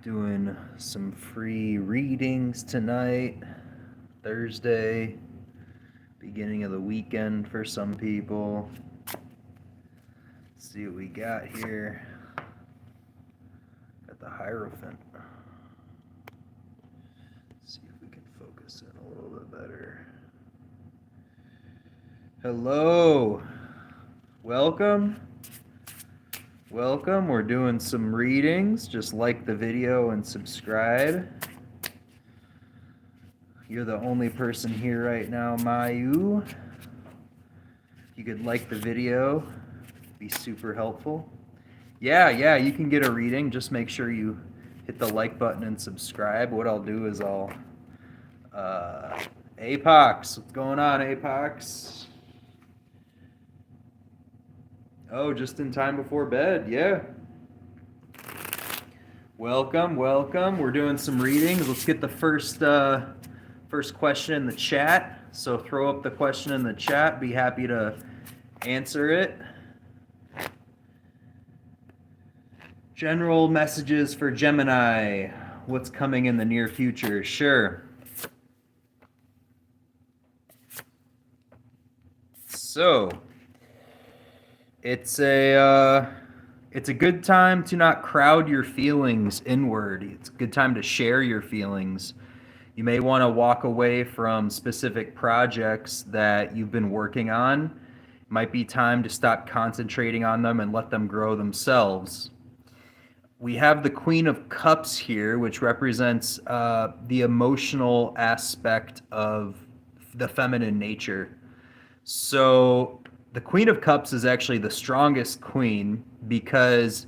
Doing some free readings tonight, Thursday, beginning of the weekend for some people. Let's see what we got here. Got the Hierophant. See if we can focus in a little bit better. Hello. Welcome. Welcome. We're doing some readings. Just like the video and subscribe. You're the only person here right now, Mayu. If you could like the video, it'd be super helpful. Yeah, you can get a reading. Just make sure you hit the like button and subscribe. What I'll do is I'll... Apox, what's going on, Apox? Oh, just in time before bed, yeah. Welcome. We're doing some readings. Let's get the first question in the chat. So throw up the question in the chat. Be happy to answer it. General messages for Gemini. What's coming in the near future? Sure. So, it's a good time to not crowd your feelings inward. It's a good time to share your feelings. You may want to walk away from specific projects that you've been working on. It might be time to stop concentrating on them and let them grow themselves. We have the Queen of Cups here, which represents the emotional aspect of the feminine nature. So the Queen of Cups is actually the strongest queen because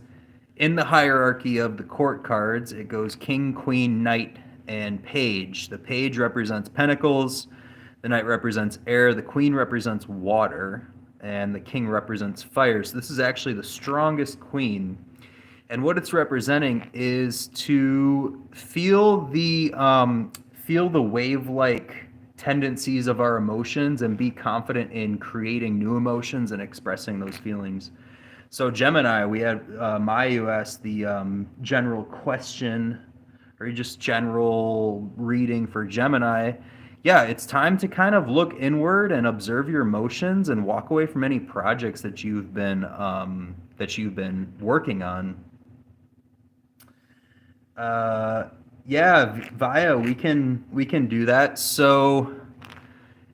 in the hierarchy of the court cards, it goes King, Queen, Knight, and Page. The Page represents Pentacles, the Knight represents air, the Queen represents water, and the King represents fire. So this is actually the strongest queen. And what it's representing is to feel the wave-like tendencies of our emotions and be confident in creating new emotions and expressing those feelings. So Gemini, we had Mayu ask the general question, or just general reading for Gemini. Yeah, it's time to kind of look inward and observe your emotions and walk away from any projects that you've been working on. Yeah, Via, we can do that. So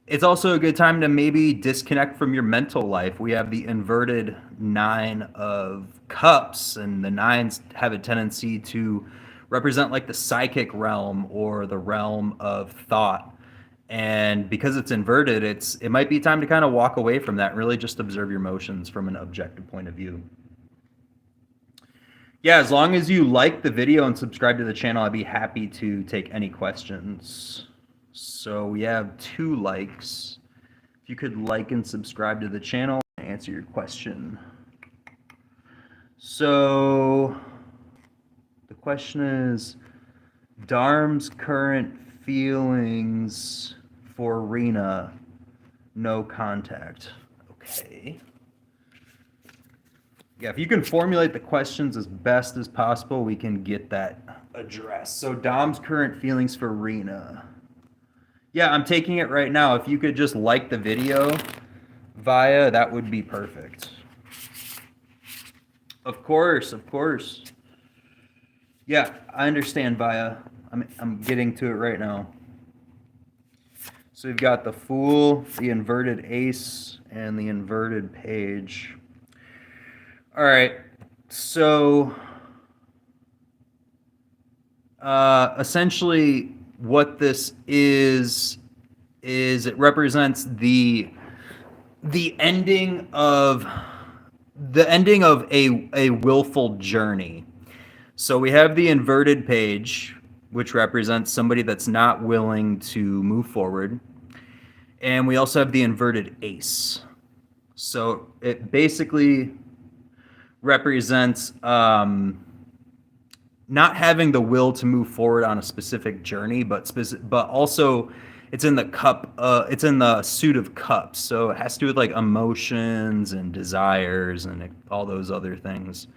it's also a good time to maybe disconnect from your mental life. We have the inverted Nine of Cups, and the nines have a tendency to represent like the psychic realm or the realm of thought. And because it's inverted, it might be time to kind of walk away from that and really just observe your emotions from an objective point of view. Yeah, as long as you like the video and subscribe to the channel, I'd be happy to take any questions. So we have 2 likes. If you could like and subscribe to the channel and answer your question. So the question is, Dharm's current feelings for Rena, no contact. Okay. Yeah, if you can formulate the questions as best as possible, we can get that addressed. So Dom's current feelings for Rena. Yeah, I'm taking it right now. If you could just like the video, Via, that would be perfect. Of course. Yeah, I understand, Via. I'm getting to it right now. So we've got the Fool, the inverted Ace, and the inverted Page. All right, so essentially what this is it represents the ending of a willful journey. So we have the inverted Page, which represents somebody that's not willing to move forward, and we also have the inverted Ace. So it basically represents not having the will to move forward on a specific journey, but also it's in the cup. It's in the suit of cups, so it has to do with like emotions and desires and all those other things.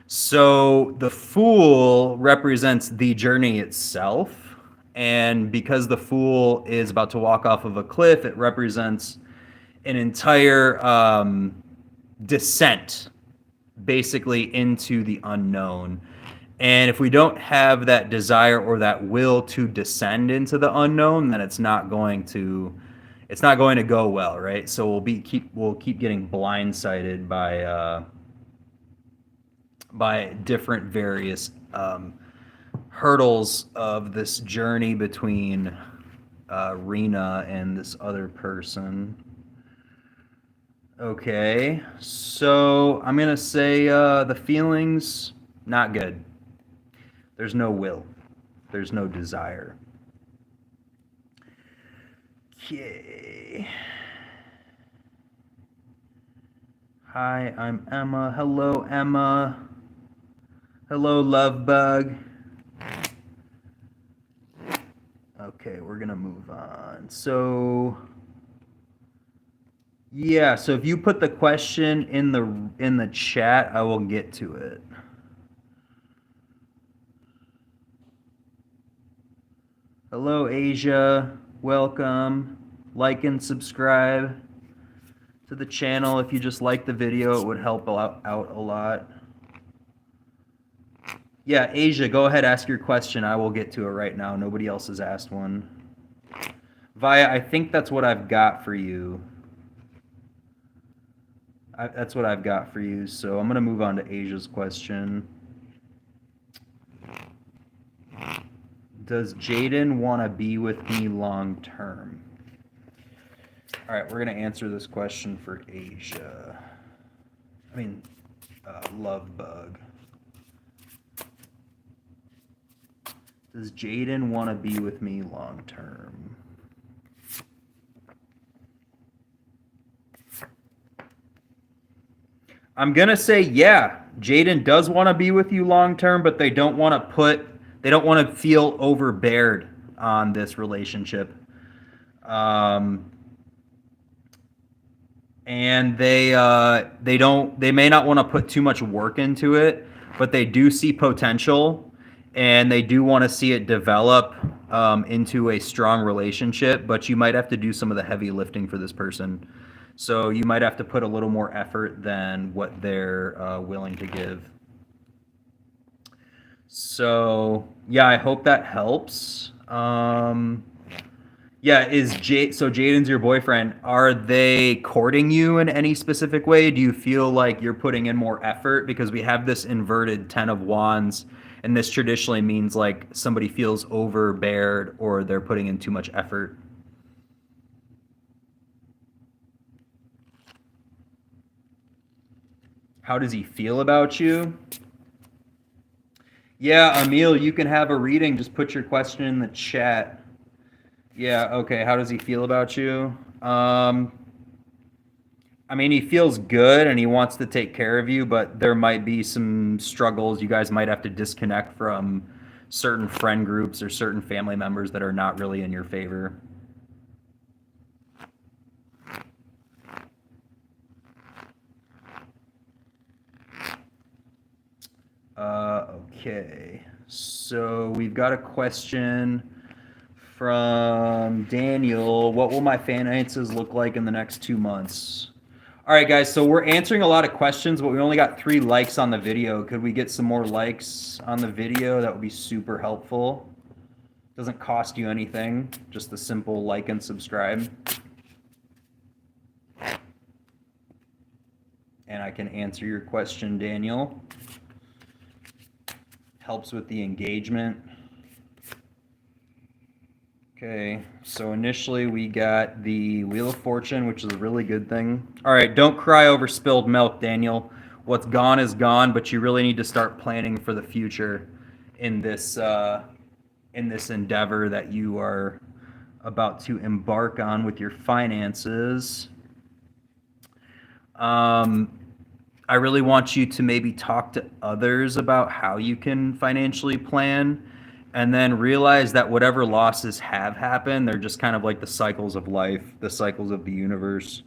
So the Fool represents the journey itself. And because the Fool is about to walk off of a cliff, it represents an entire descent, basically, into the unknown. And if we don't have that desire or that will to descend into the unknown, then it's not going to go well, right? So we'll keep getting blindsided by different various hurdles of this journey between Rena and this other person. Okay, so I'm gonna say the feelings, not good. There's no will. There's no desire. Okay. Hi, I'm Emma. Hello, Emma. Hello, love bug. Okay, we're gonna move on. So yeah, so if you put the question in the chat, I will get to it. Hello, Asia. Welcome. Like and subscribe to the channel. If you just like the video, it would help out a lot. Yeah, Asia, go ahead, ask your question. I will get to it right now. Nobody else has asked one. Via, I think that's what I've got for you. That's what I've got for you. So I'm going to move on to Asia's question. Does Jaden want to be with me long term? All right, we're going to answer this question for Asia. Love bug. Does Jaden want to be with me long term? I'm going to say, yeah, Jaden does want to be with you long term, but they don't want to feel overbeared on this relationship. And they may not want to put too much work into it, but they do see potential and they do want to see it develop into a strong relationship, but you might have to do some of the heavy lifting for this person. So you might have to put a little more effort than what they're willing to give. So yeah, I hope that helps. Yeah, so Jaden's your boyfriend. Are they courting you in any specific way? Do you feel like you're putting in more effort? Because we have this inverted 10 of Wands, and this traditionally means like somebody feels overbeared or they're putting in too much effort. How does he feel about you? Yeah, Emil, you can have a reading. Just put your question in the chat. Yeah, okay. How does he feel about you? He feels good and he wants to take care of you, but there might be some struggles. You guys might have to disconnect from certain friend groups or certain family members that are not really in your favor. Okay, so we've got a question from Daniel. What will my finances look like in the next 2 months? All right, guys, so we're answering a lot of questions, but we only got 3 likes on the video. Could we get some more likes on the video? That would be super helpful. Doesn't cost you anything, just a simple like and subscribe. And I can answer your question, Daniel. Helps with the engagement. Okay, so initially we got the Wheel of Fortune, which is a really good thing. All right, don't cry over spilled milk, Daniel. What's gone is gone, but you really need to start planning for the future in this endeavor that you are about to embark on with your finances. I really want you to maybe talk to others about how you can financially plan, and then realize that whatever losses have happened, they're just kind of like the cycles of life, the cycles of the universe.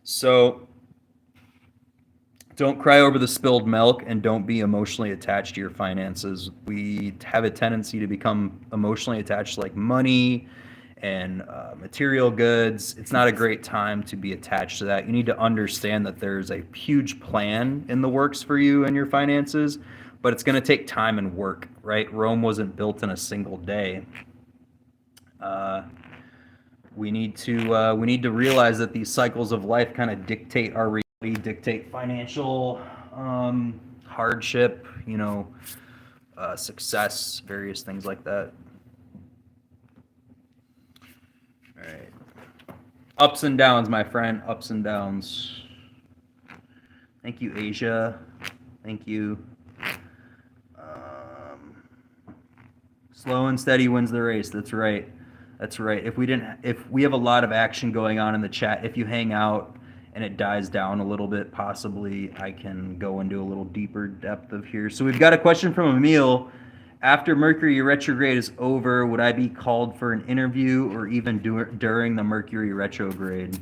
So Don't cry over the spilled milk, and don't be emotionally attached to your finances. We have a tendency to become emotionally attached to like money and material goods. It's not a great time to be attached to that. You need to understand that there's a huge plan in the works for you and your finances, but it's going to take time and work, right? Rome wasn't built in a single day. Uh, we need to realize that these cycles of life kind of dictate our reality, dictate financial hardship, success, various things like that. All right. Ups and downs, my friend. Ups and downs. Thank you, Asia. Thank you. Slow and steady wins the race. That's right. That's right. If we have a lot of action going on in the chat, if you hang out and it dies down a little bit, possibly I can go into a little deeper depth of here. So we've got a question from Emil. After Mercury retrograde is over, would I be called for an interview or even during the Mercury retrograde?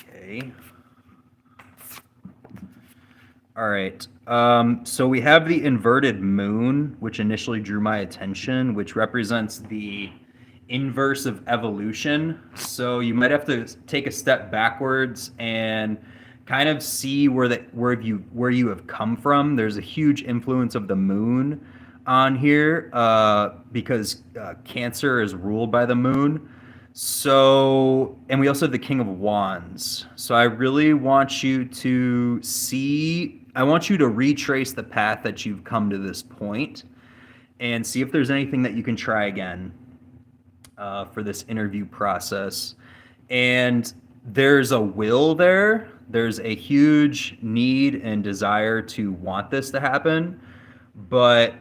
Okay. All right. So we have the inverted moon, which initially drew my attention, which represents the inverse of evolution. So you might have to take a step backwards and kind of see where you have come from. There's a huge influence of the moon on here because Cancer is ruled by the moon. So, and we also have the King of Wands. So I really want you to retrace the path that you've come to this point and see if there's anything that you can try again for this interview process. And there's a will there. There's a huge need and desire to want this to happen, but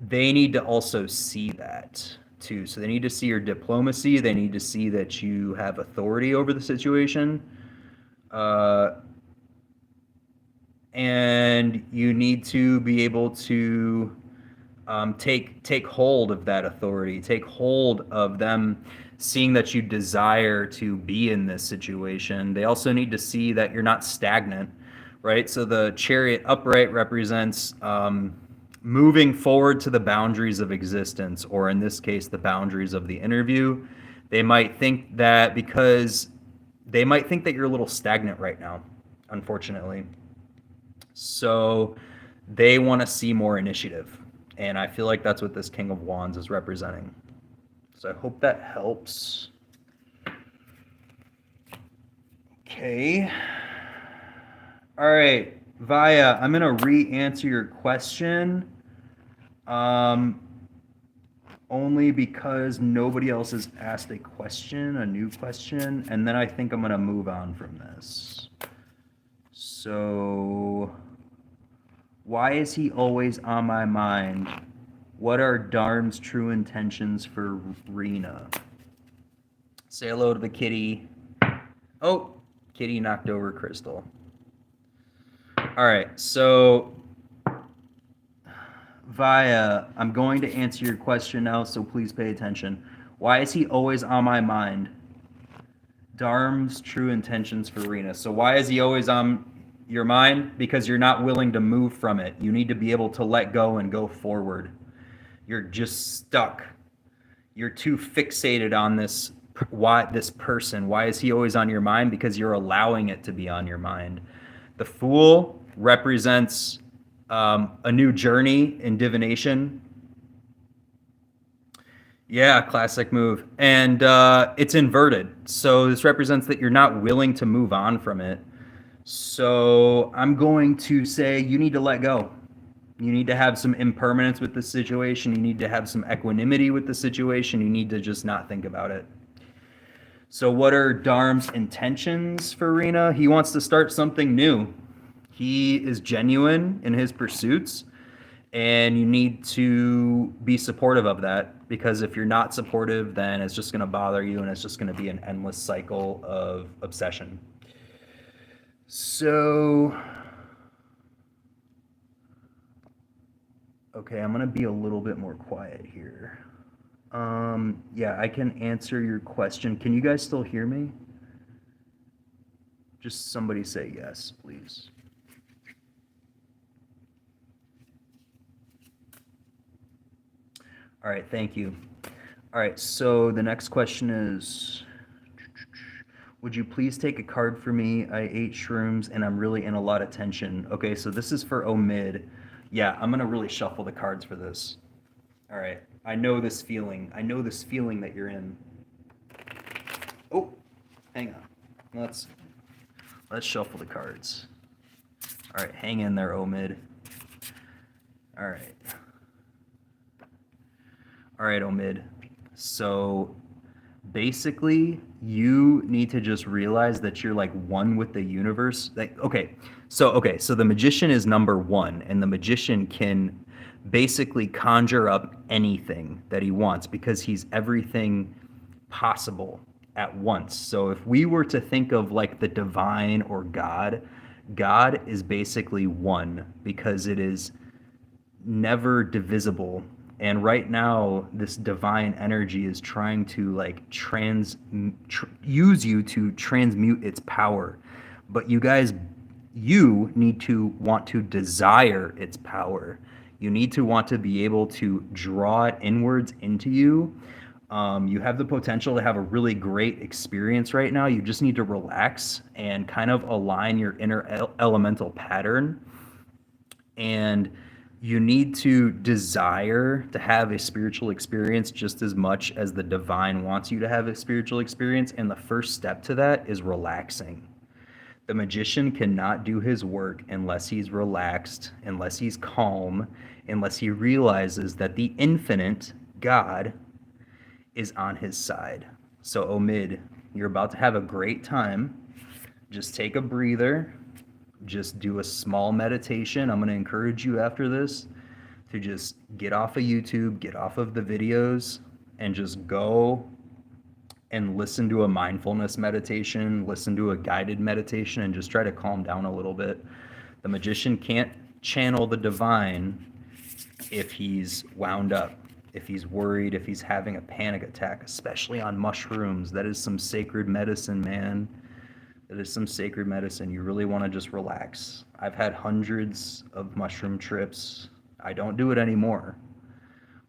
they need to also see that too. So they need to see your diplomacy. They need to see that you have authority over the situation. And you need to be able to take hold of that authority, take hold of them seeing that you desire to be in this situation. They also need to see that you're not stagnant, right? So the Chariot upright represents moving forward to the boundaries of existence, or in this case, the boundaries of the interview. They might think that you're a little stagnant right now, unfortunately. So they want to see more initiative. And I feel like that's what this King of Wands is representing. So I hope that helps. Okay. All right. Vaya, I'm going to re-answer your question. Only because nobody else has asked a new question. And then I think I'm going to move on from this. So, why is he always on my mind? What are Dharm's true intentions for Rena? Say hello to the kitty. Oh, kitty knocked over Crystal. All right, so Vaya, I'm going to answer your question now, so please pay attention. Why is he always on my mind? Dharm's true intentions for Rena. So why is he always on your mind? Because you're not willing to move from it. You need to be able to let go and go forward. You're just stuck. You're too fixated on this person. Why is he always on your mind? Because you're allowing it to be on your mind. The Fool represents a new journey in divination. Yeah, classic move. And it's inverted. So this represents that you're not willing to move on from it. So I'm going to say you need to let go. You need to have some impermanence with the situation. You need to have some equanimity with the situation. You need to just not think about it. So what are Dharm's intentions for Rena? He wants to start something new. He is genuine in his pursuits, and you need to be supportive of that, because if you're not supportive, then it's just going to bother you, and it's just going to be an endless cycle of obsession. So, okay, I'm going to be a little bit more quiet here. Yeah, I can answer your question. Can you guys still hear me? Just somebody say yes, please. All right, thank you. All right, so the next question is, would you please take a card for me? I ate shrooms and I'm really in a lot of tension. Okay, so this is for Omid. Yeah, I'm gonna really shuffle the cards for this. All right, I know this feeling. I know this feeling that you're in. Oh, hang on. Let's shuffle the cards. All right, hang in there, Omid. All right. All right, Omid. So basically, you need to just realize that you're like one with the universe. Like, so the magician is number one, and the magician can basically conjure up anything that he wants because he's everything possible at once. So if we were to think of like the divine or God, God is basically one because it is never divisible. And right now this divine energy is trying to like use you to transmute its power, but you need to want to desire its power. You need to want to be able to draw it inwards into you. You have the potential to have a really great experience right now. You just need to relax and kind of align your inner elemental pattern, and you need to desire to have a spiritual experience just as much as the divine wants you to have a spiritual experience. And the first step to that is relaxing. The magician cannot do his work unless he's relaxed, unless he's calm, unless he realizes that the infinite God is on his side. So, Omid, you're about to have a great time. Just take a breather. Just do a small meditation. I'm going to encourage you after this to just get off of YouTube, get off of the videos, and just go and listen to a mindfulness meditation, listen to a guided meditation, and just try to calm down a little bit. The magician can't channel the divine if he's wound up, if he's worried, if he's having a panic attack, especially on mushrooms. That is some sacred medicine, man. That is some sacred medicine. You really want to just relax. I've had hundreds of mushroom trips. I don't do it anymore,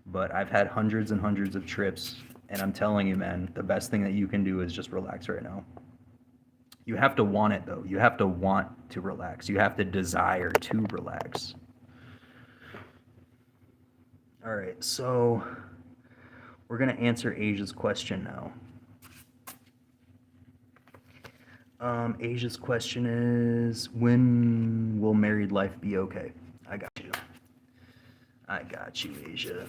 but I've had hundreds and hundreds of trips, and I'm telling you, man, the best thing that you can do is just relax right now. You have to want it, though. You have to want to relax. You have to desire to relax. All right, so we're going to answer Asia's question now. Asia's question is, when will married life be okay? I got you. I got you, Asia.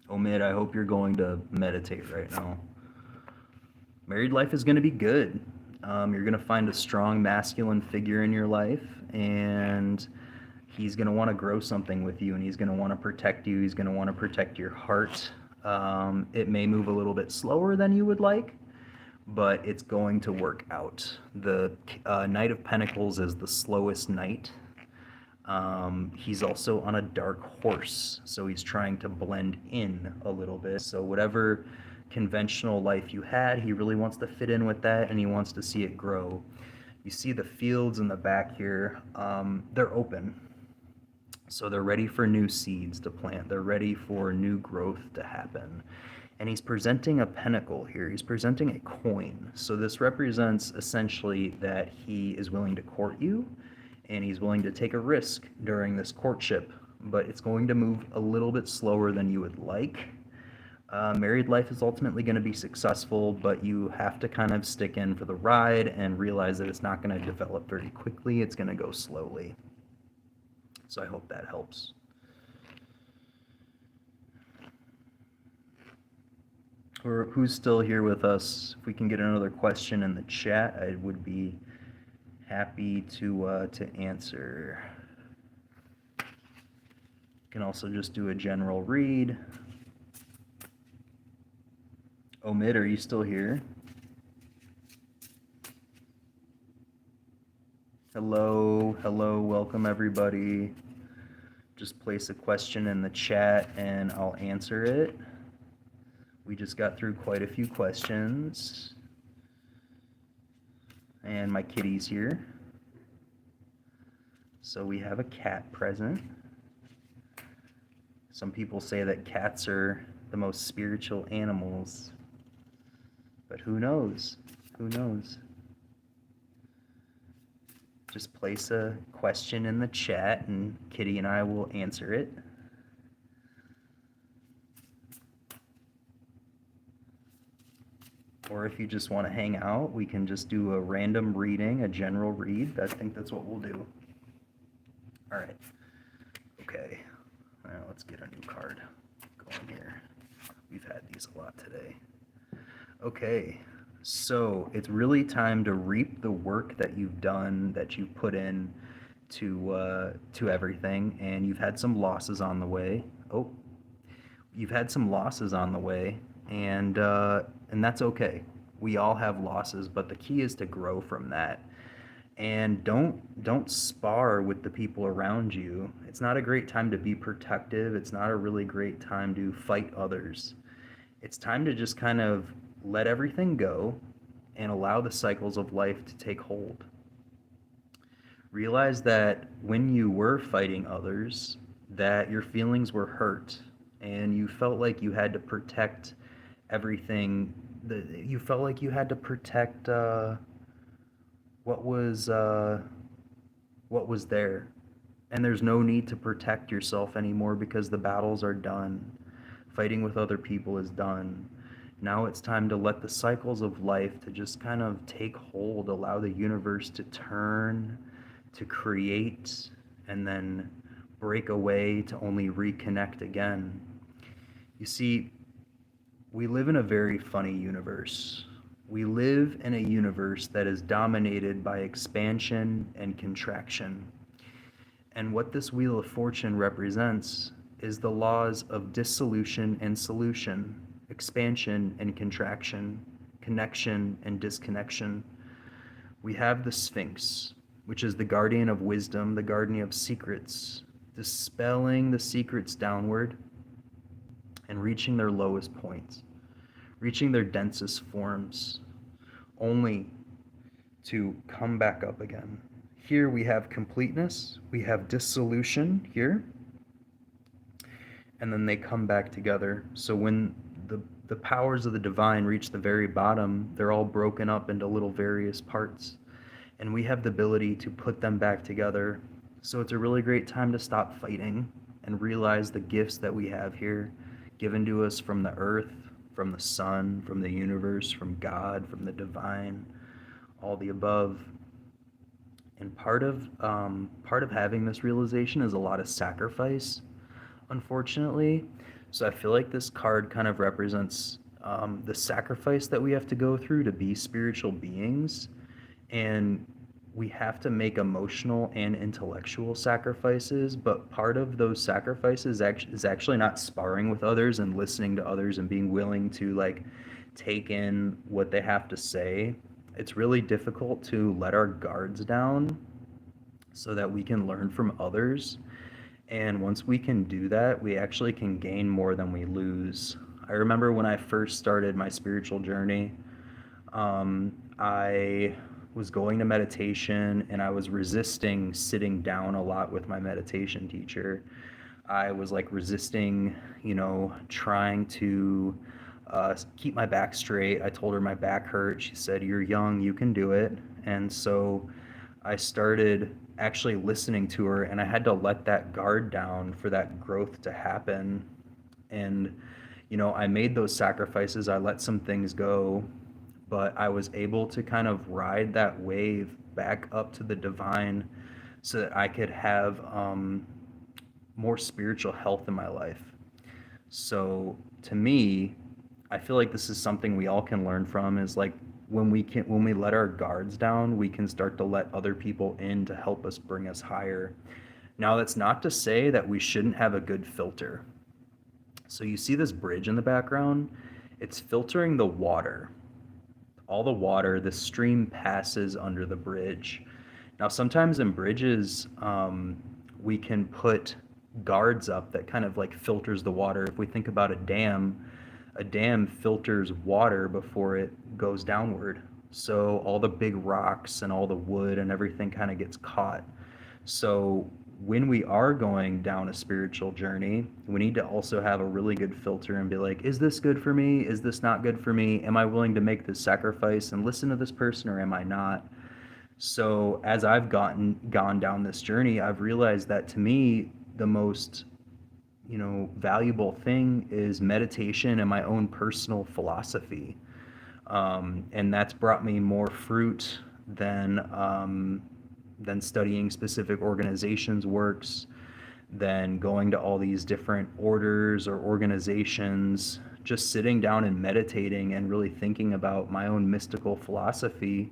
Omid, I hope you're going to meditate right now. Married life is going to be good. You're going to find a strong masculine figure in your life, and he's going to want to grow something with you, and he's going to want to protect you. He's going to want to protect your heart. It may move a little bit slower than you would like, but it's going to work out. The Knight of Pentacles is the slowest knight. He's also on a dark horse, so he's trying to blend in a little bit. So whatever conventional life you had, he really wants to fit in with that, and he wants to see it grow. You see the fields in the back here, they're open. So they're ready for new seeds to plant. They're ready for new growth to happen. And he's presenting a pentacle here. He's presenting a coin. So this represents essentially that he is willing to court you, and he's willing to take a risk during this courtship, but it's going to move a little bit slower than you would like. Married life is ultimately going to be successful, but you have to kind of stick in for the ride and realize that it's not going to develop very quickly. It's going to go slowly. So I hope that helps. Or who's still here with us? If we can get another question in the chat, I would be happy to answer. You can also just do a general read. Omid, are you still here? Hello, welcome everybody. Just place a question in the chat and I'll answer it. We just got through quite a few questions. And my kitty's here. So we have a cat present. Some people say that cats are the most spiritual animals, but who knows? Who knows? Just place a question in the chat and Kitty and I will answer it. Or if you just want to hang out, we can just do a random reading, a general read. I think that's what we'll do. All right. Okay. Now let's get a new card going here. We've had these a lot today. Okay. So it's really time to reap the work that you've done, that you've put in to everything, and you've had some losses on the way. You've had some losses on the way, and that's okay. We all have losses, but the key is to grow from that. And don't spar with the people around you. It's not a great time to be protective. It's not a really great time to fight others. It's time to just kind of let everything go and allow the cycles of life to take hold. Realize that when you were fighting others, that your feelings were hurt and you felt like you had to protect everything. You felt like you had to protect what was there. And there's no need to protect yourself anymore because the battles are done. Fighting with other people is done. Now it's time to let the cycles of life to just kind of take hold, allow the universe to turn, to create, and then break away to only reconnect again. You see, we live in a very funny universe. We live in a universe that is dominated by expansion and contraction. And what this Wheel of Fortune represents is the laws of dissolution and solution, expansion and contraction, connection and disconnection. We have the Sphinx, which is the guardian of wisdom, the guardian of secrets, dispelling the secrets downward and reaching their lowest points, reaching their densest forms, only to come back up again. Here we have completeness, we have dissolution here, and then they come back together. So when the powers of the divine reach the very bottom, they're all broken up into little various parts, and we have the ability to put them back together. So it's a really great time to stop fighting and realize the gifts that we have here, given to us from the earth, from the sun, from the universe, from God, from the divine, all the above. And part of having this realization is a lot of sacrifice, unfortunately. So I feel like this card kind of represents the sacrifice that we have to go through to be spiritual beings. And we have to make emotional and intellectual sacrifices, but part of those sacrifices is actually not sparring with others and listening to others and being willing to like take in what they have to say. It's really difficult to let our guards down so that we can learn from others. And once we can do that, we actually can gain more than we lose. I remember when I first started my spiritual journey, I was going to meditation and I was resisting sitting down a lot with my meditation teacher. I was like resisting, trying to keep my back straight. I told her my back hurt. She said, "You're young, you can do it." And so I started actually listening to her, and I had to let that guard down for that growth to happen. And, I made those sacrifices. I let some things go, but I was able to kind of ride that wave back up to the divine so that I could have more spiritual health in my life. So to me, I feel like this is something we all can learn from, is like when we let our guards down, we can start to let other people in to help us bring us higher. Now, that's not to say that we shouldn't have a good filter. So you see this bridge in the background? It's filtering the water. All the water, the stream passes under the bridge. Now, sometimes in bridges, we can put guards up that kind of like filters the water. If we think about a dam filters water before it goes downward. So all the big rocks and all the wood and everything kind of gets caught. So when we are going down a spiritual journey, we need to also have a really good filter and be like, is this good for me? Is this not good for me? Am I willing to make this sacrifice and listen to this person, or am I not? So as I've gone down this journey, I've realized that to me, the most valuable thing is meditation and my own personal philosophy. And that's brought me more fruit than studying specific organizations' works, than going to all these different orders or organizations. Just sitting down and meditating and really thinking about my own mystical philosophy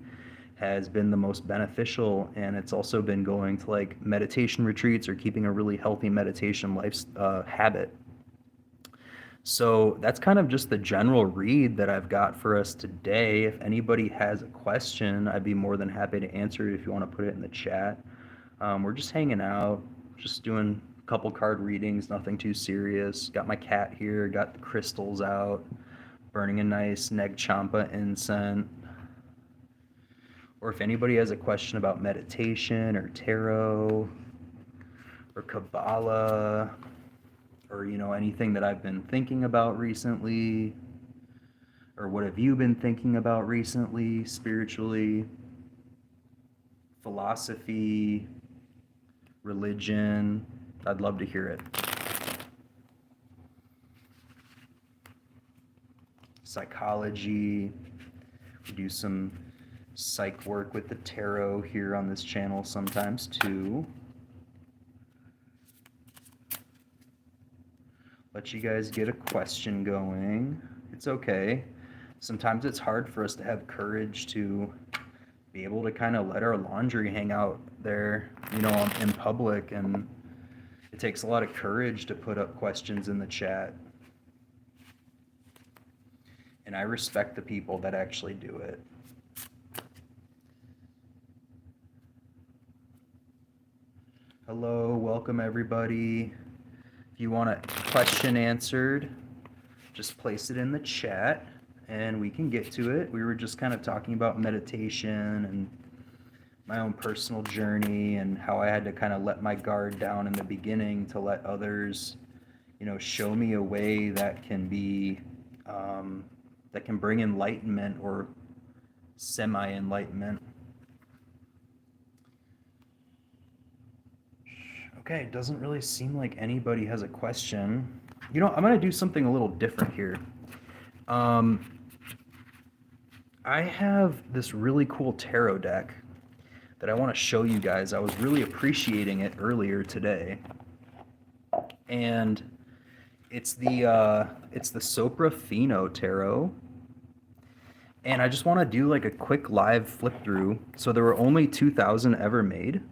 has been the most beneficial. And it's also been going to like meditation retreats or keeping a really healthy meditation habit. So that's kind of just the general read that I've got for us today. If anybody has a question, I'd be more than happy to answer it if you want to put it in the chat. We're just hanging out, just doing a couple card readings, nothing too serious. Got my cat here, got the crystals out, burning a nice Neg Champa incense. Or if anybody has a question about meditation or tarot or Kabbalah, or anything that I've been thinking about recently, or what have you been thinking about recently, spiritually, philosophy, religion, I'd love to hear it. Psychology, we do some psych work with the tarot here on this channel sometimes too. Let you guys get a question going. It's okay. Sometimes it's hard for us to have courage to be able to kind of let our laundry hang out there, in public, and it takes a lot of courage to put up questions in the chat. And I respect the people that actually do it. Hello, welcome everybody. If you want a question answered, just place it in the chat and we can get to it. We were just kind of talking about meditation and my own personal journey and how I had to kind of let my guard down in the beginning to let others, show me a way that can be, that can bring enlightenment or semi-enlightenment. Okay, it doesn't really seem like anybody has a question. I'm going to do something a little different here. I have this really cool tarot deck that I want to show you guys. I was really appreciating it earlier today. And it's the Sopra Fino Tarot. And I just want to do like a quick live flip through. So there were only 2,000 ever made.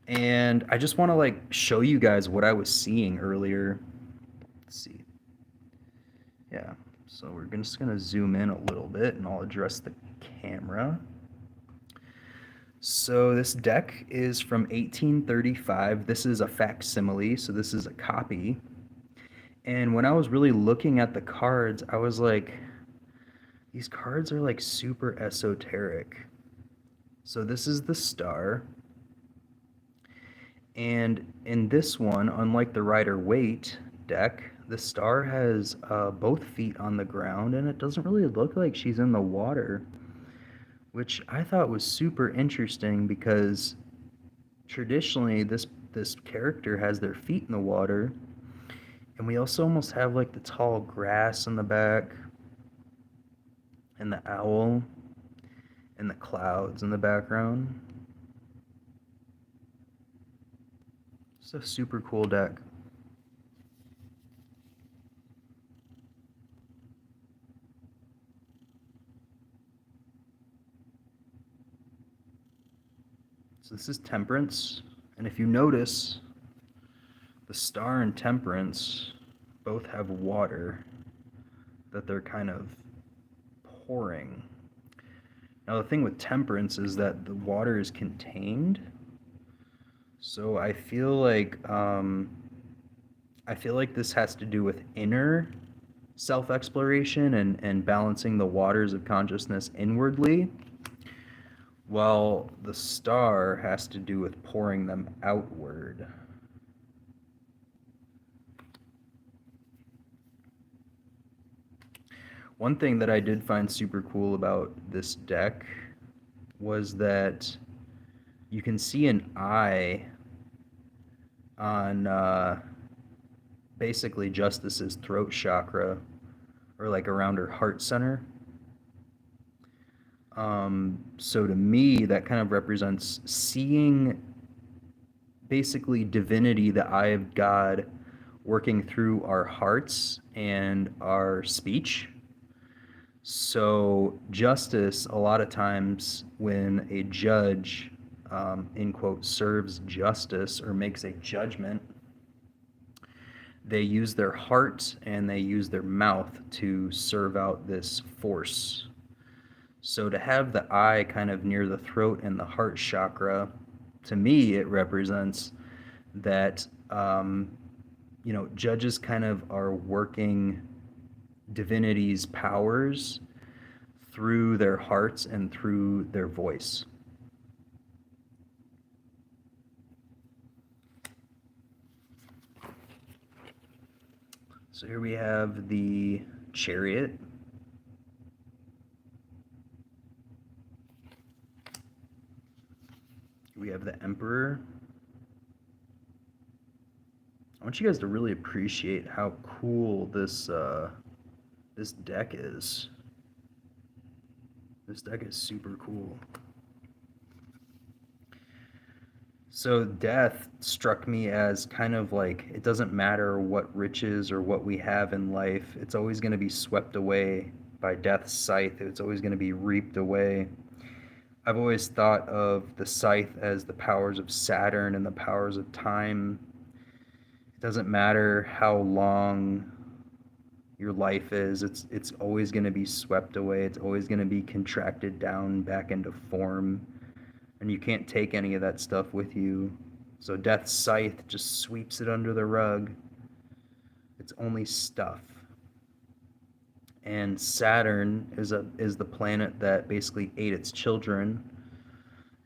And I just want to like show you guys what I was seeing earlier. Let's see. Yeah, so we're just going to zoom in a little bit and I'll address the camera. So this deck is from 1835. This is a facsimile, so this is a copy. And when I was really looking at the cards, I was like, these cards are like super esoteric. So this is the Star. And in this one, unlike the Rider-Waite deck, the Star has both feet on the ground, and it doesn't really look like she's in the water, which I thought was super interesting because traditionally this character has their feet in the water, and we also almost have like the tall grass in the back, and the owl, and the clouds in the background. It's a super cool deck. So this is Temperance, and if you notice, the Star and Temperance both have water that they're kind of pouring. Now the thing with Temperance is that the water is contained. So I feel like this has to do with inner self-exploration and balancing the waters of consciousness inwardly, while the star has to do with pouring them outward. One thing that I did find super cool about this deck was that you can see an eye on basically Justice's throat chakra, or like around her heart center. So to me, that kind of represents seeing basically divinity, the eye of God, working through our hearts and our speech. So justice, a lot of times when a judge, in quote, serves justice or makes a judgment, they use their heart and they use their mouth to serve out this force. So to have the eye kind of near the throat and the heart chakra, to me, it represents that, judges kind of are working divinity's powers through their hearts and through their voice. So here we have the Chariot. We have the Emperor. I want you guys to really appreciate how cool this deck is. This deck is super cool. So death struck me as kind of like, it doesn't matter what riches or what we have in life, it's always going to be swept away by death's scythe. It's always going to be reaped away. I've always thought of the scythe as the powers of Saturn and the powers of time. It doesn't matter how long your life is, it's always going to be swept away. It's always going to be contracted down back into form, and you can't take any of that stuff with you. So death's scythe just sweeps it under the rug. It's only stuff. And Saturn is the planet that basically ate its children,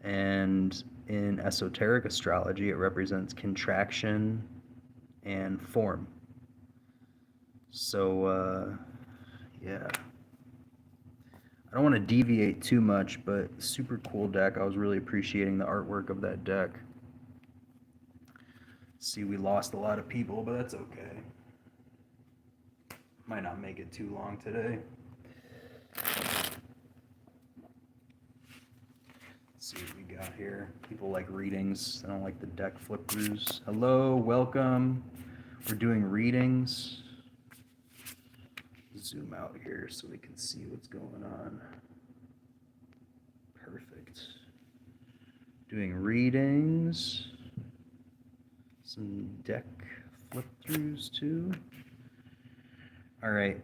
and in esoteric astrology it represents contraction and form. So yeah, I don't want to deviate too much, but super cool deck. I was really appreciating the artwork of that deck. See, we lost a lot of people, but that's okay. Might not make it too long today. Let's see what we got here. People like readings. I don't like the deck flip throughs. Hello, welcome. We're doing readings. Zoom out here so we can see what's going on. Perfect. Doing readings. Some deck flip throughs too. All right.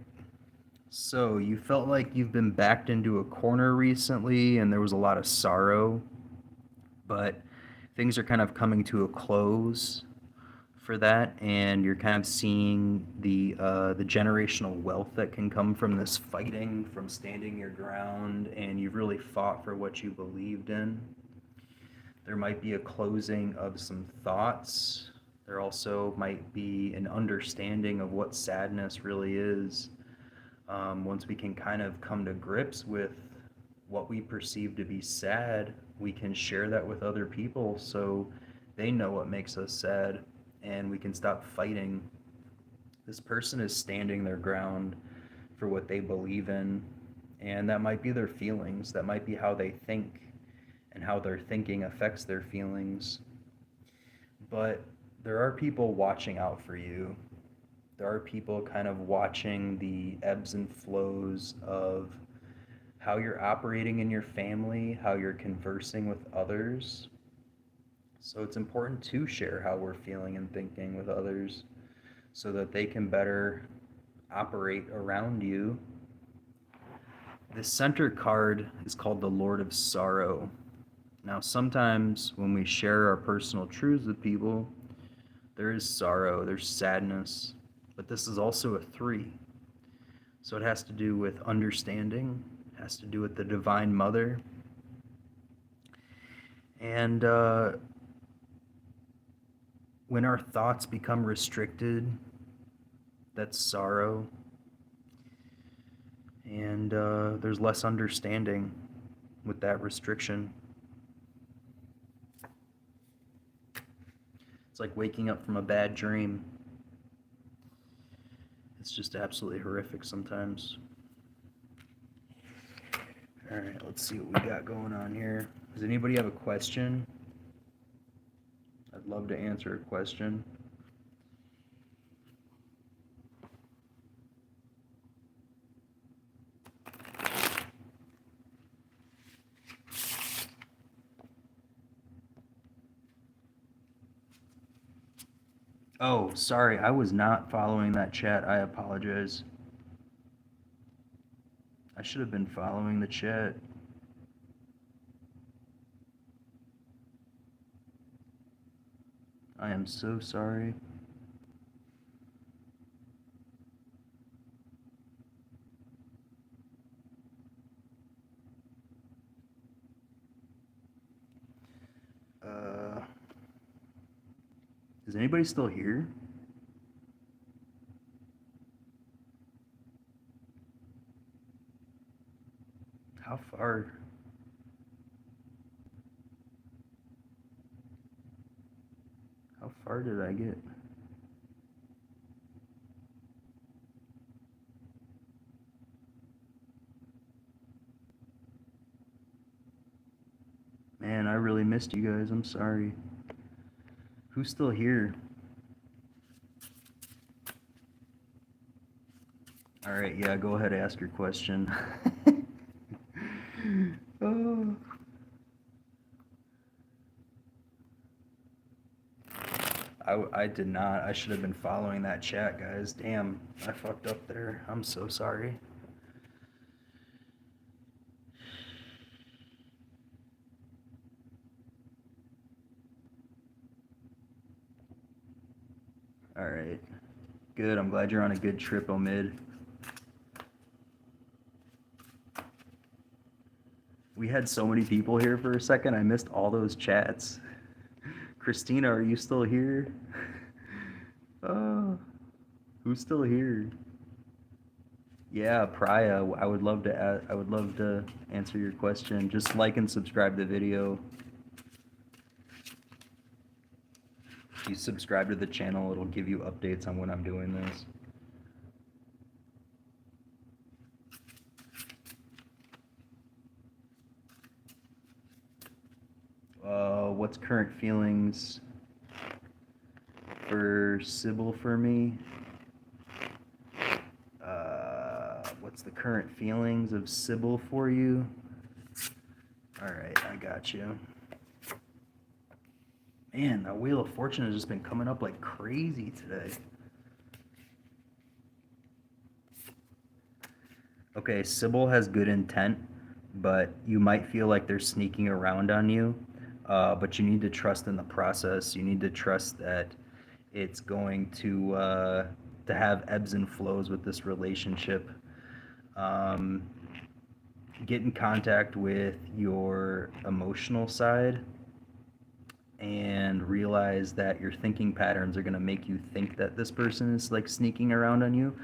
So you felt like you've been backed into a corner recently and there was a lot of sorrow, but things are kind of coming to a close for that, and you're kind of seeing the generational wealth that can come from this fighting, from standing your ground, and you've really fought for what you believed in. There might be a closing of some thoughts. There also might be an understanding of what sadness really is. Once we can kind of come to grips with what we perceive to be sad, we can share that with other people so they know what makes us sad, and we can stop fighting. This person is standing their ground for what they believe in, and that might be their feelings. That might be how they think, and how their thinking affects their feelings. But there are people watching out for you. There are people kind of watching the ebbs and flows of how you're operating in your family, how you're conversing with others. So it's important to share how we're feeling and thinking with others so that they can better operate around you. The center card is called the Lord of Sorrow. Now, sometimes when we share our personal truths with people, there is sorrow, there's sadness, but this is also a 3. So it has to do with understanding, has to do with the Divine Mother. And when our thoughts become restricted, that's sorrow. And there's less understanding with that restriction. It's like waking up from a bad dream. It's just absolutely horrific sometimes. All right, let's see what we got going on here. Does anybody have a question? I'd love to answer a question. Oh, sorry, I was not following that chat. I apologize. I should have been following the chat. I am so sorry. Is anybody still here? How far? How far did I get? Man, I really missed you guys. I'm sorry. Who's still here? All right, yeah, go ahead, ask your question. Oh. I did not. I should have been following that chat, guys. Damn, I fucked up there. I'm so sorry. All right. Good. I'm glad you're on a good trip, Omid. We had so many people here for a second. I missed all those chats. Christina, are you still here? Who's still here? Yeah, Priya, I would love to answer your question. Just like and subscribe to the video. If you subscribe to the channel, it'll give you updates on when I'm doing this. What's current feelings for Sybil for me? What's the current feelings of Sybil for you? All right, I got you. Man, the Wheel of Fortune has just been coming up like crazy today. Okay, Sybil has good intent, but you might feel like they're sneaking around on you. But you need to trust in the process. You need to trust that it's going to have ebbs and flows with this relationship. Get in contact with your emotional side and realize that your thinking patterns are going to make you think that this person is like sneaking around on you,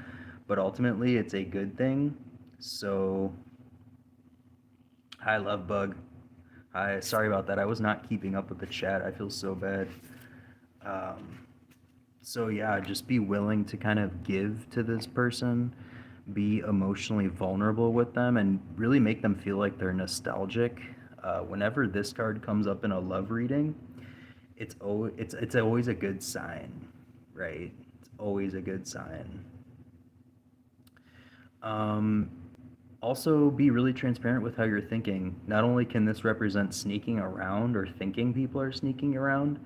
but ultimately it's a good thing. So, hi, Love Bug. Hi, sorry about that. I was not keeping up with the chat. I feel so bad. So yeah, just be willing to kind of give to this person, be emotionally vulnerable with them, and really make them feel like they're nostalgic. Whenever this card comes up in a love reading, it's always a good sign, right? It's always a good sign. Also, be really transparent with how you're thinking. Not only can this represent sneaking around or thinking people are sneaking around,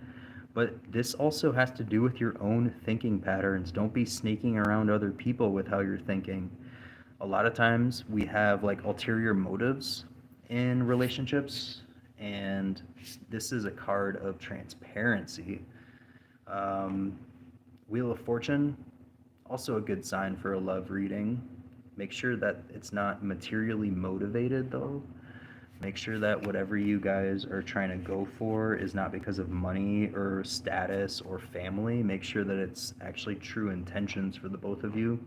but this also has to do with your own thinking patterns. Don't be sneaking around other people with how you're thinking. A lot of times we have like ulterior motives in relationships, and this is a card of transparency. Wheel of Fortune, also a good sign for a love reading. Make sure that it's not materially motivated, though. Make sure that whatever you guys are trying to go for is not because of money or status or family. Make sure that it's actually true intentions for the both of you.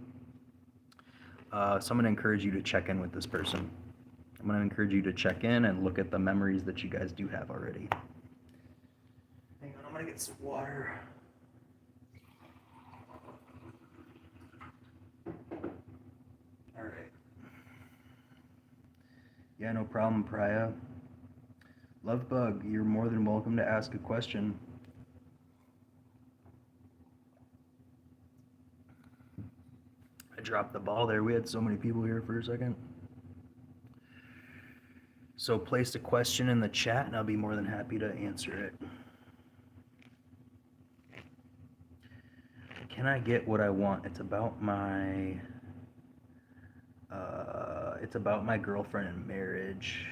So I'm going to encourage you to check in with this person. I'm going to encourage you to check in and look at the memories that you guys do have already. Hang on, I'm going to get some water. All right. Yeah, no problem, Priya. Lovebug, you're more than welcome to ask a question. I dropped the ball there. We had so many people here for a second. So place a question in the chat and I'll be more than happy to answer it. Can I get what I want? It's about my girlfriend and marriage.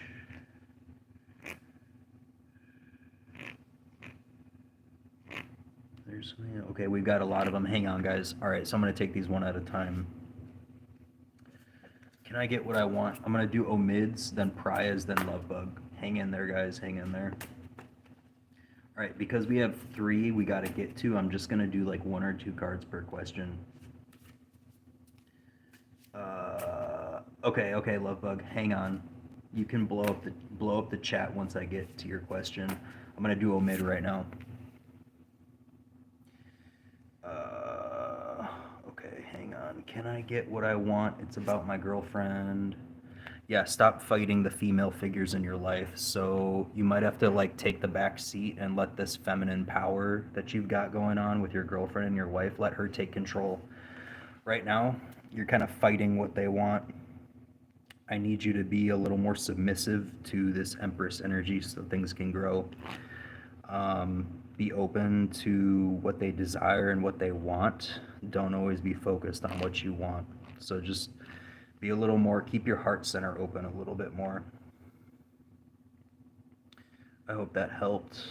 Okay, we've got a lot of them. Hang on, guys. All right, so I'm going to take these one at a time. Can I get what I want? I'm going to do Omids, then Prias, then Lovebug. Hang in there, guys. Hang in there. All right, because we have 3 we got to get to, I'm just going to do like 1 or 2 cards per question. Okay, Lovebug. Hang on. You can blow up the chat once I get to your question. I'm going to do Omid right now. Okay, hang on. Can I get what I want? It's about my girlfriend. Yeah, stop fighting the female figures in your life. So you might have to like take the back seat and let this feminine power that you've got going on with your girlfriend and your wife, let her take control. Right now, you're kind of fighting what they want. I need you to be a little more submissive to this Empress energy so things can grow. Be open to what they desire and what they want. Don't always be focused on what you want. So just be a little more, keep your heart center open a little bit more. I hope that helped.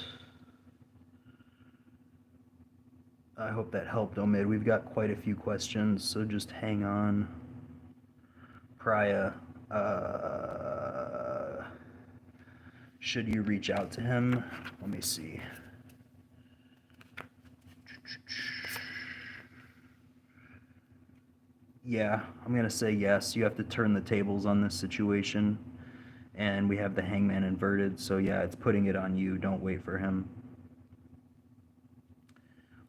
Omid. We've got quite a few questions, so just hang on. Priya, should you reach out to him? Let me see. Yeah, I'm going to say yes. You have to turn the tables on this situation. And we have the Hangman inverted, so yeah, it's putting it on you. Don't wait for him.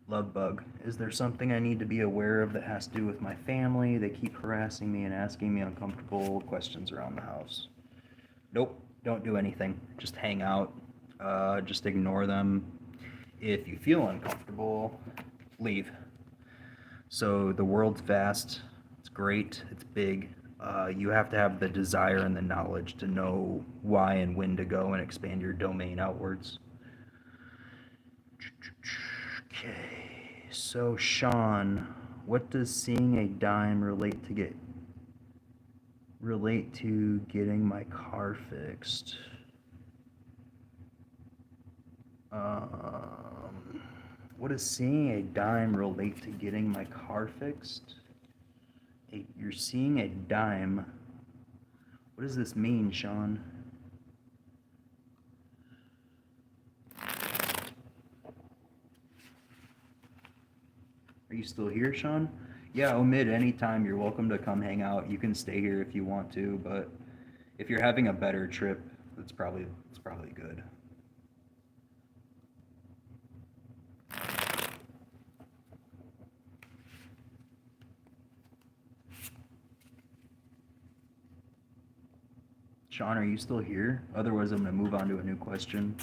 Lovebug, is there something I need to be aware of that has to do with my family? They keep harassing me and asking me uncomfortable questions around the house. Nope, don't do anything. Just hang out. Just ignore them. If you feel uncomfortable, leave. So the world's vast. It's great. It's big. You have to have the desire and the knowledge to know why and when to go and expand your domain outwards. Okay, so Sean, what does seeing a dime relate to getting my car fixed? What does seeing a dime relate to getting my car fixed? You're seeing a dime. What does this mean, Sean? Are you still here, Sean? Yeah, Omid, anytime you're welcome to come hang out. You can stay here if you want to, but if you're having a better trip, it's probably good. Sean, are you still here? Otherwise, I'm going to move on to a new question.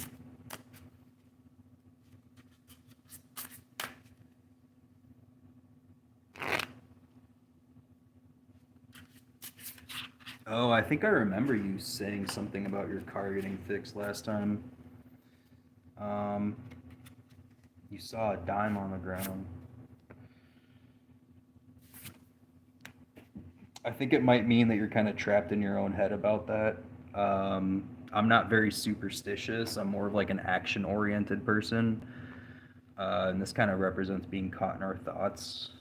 Oh, I think I remember you saying something about your car getting fixed last time. You saw a dime on the ground. I think it might mean that you're kind of trapped in your own head about that. I'm not very superstitious. I'm more of like an action-oriented person. And this kind of represents being caught in our thoughts.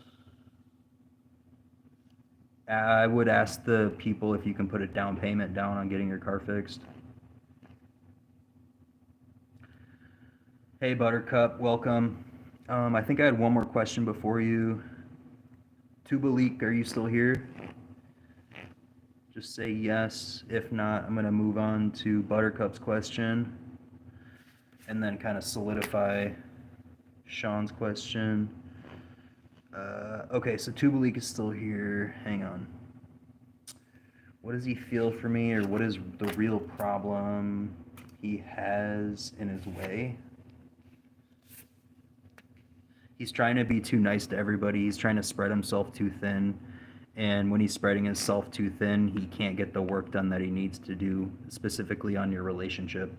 I would ask the people if you can put a down payment down on getting your car fixed. Hey, Buttercup, welcome. I think I had one more question before you. Tubalik, are you still here? Just say yes. If not, I'm going to move on to Buttercup's question and then kind of solidify Sean's question. Okay, so Tubalik is still here. Hang on. What does he feel for me, or what is the real problem he has in his way? He's trying to be too nice to everybody. He's trying to spread himself too thin. And when he's spreading himself too thin, he can't get the work done that he needs to do, specifically on your relationship.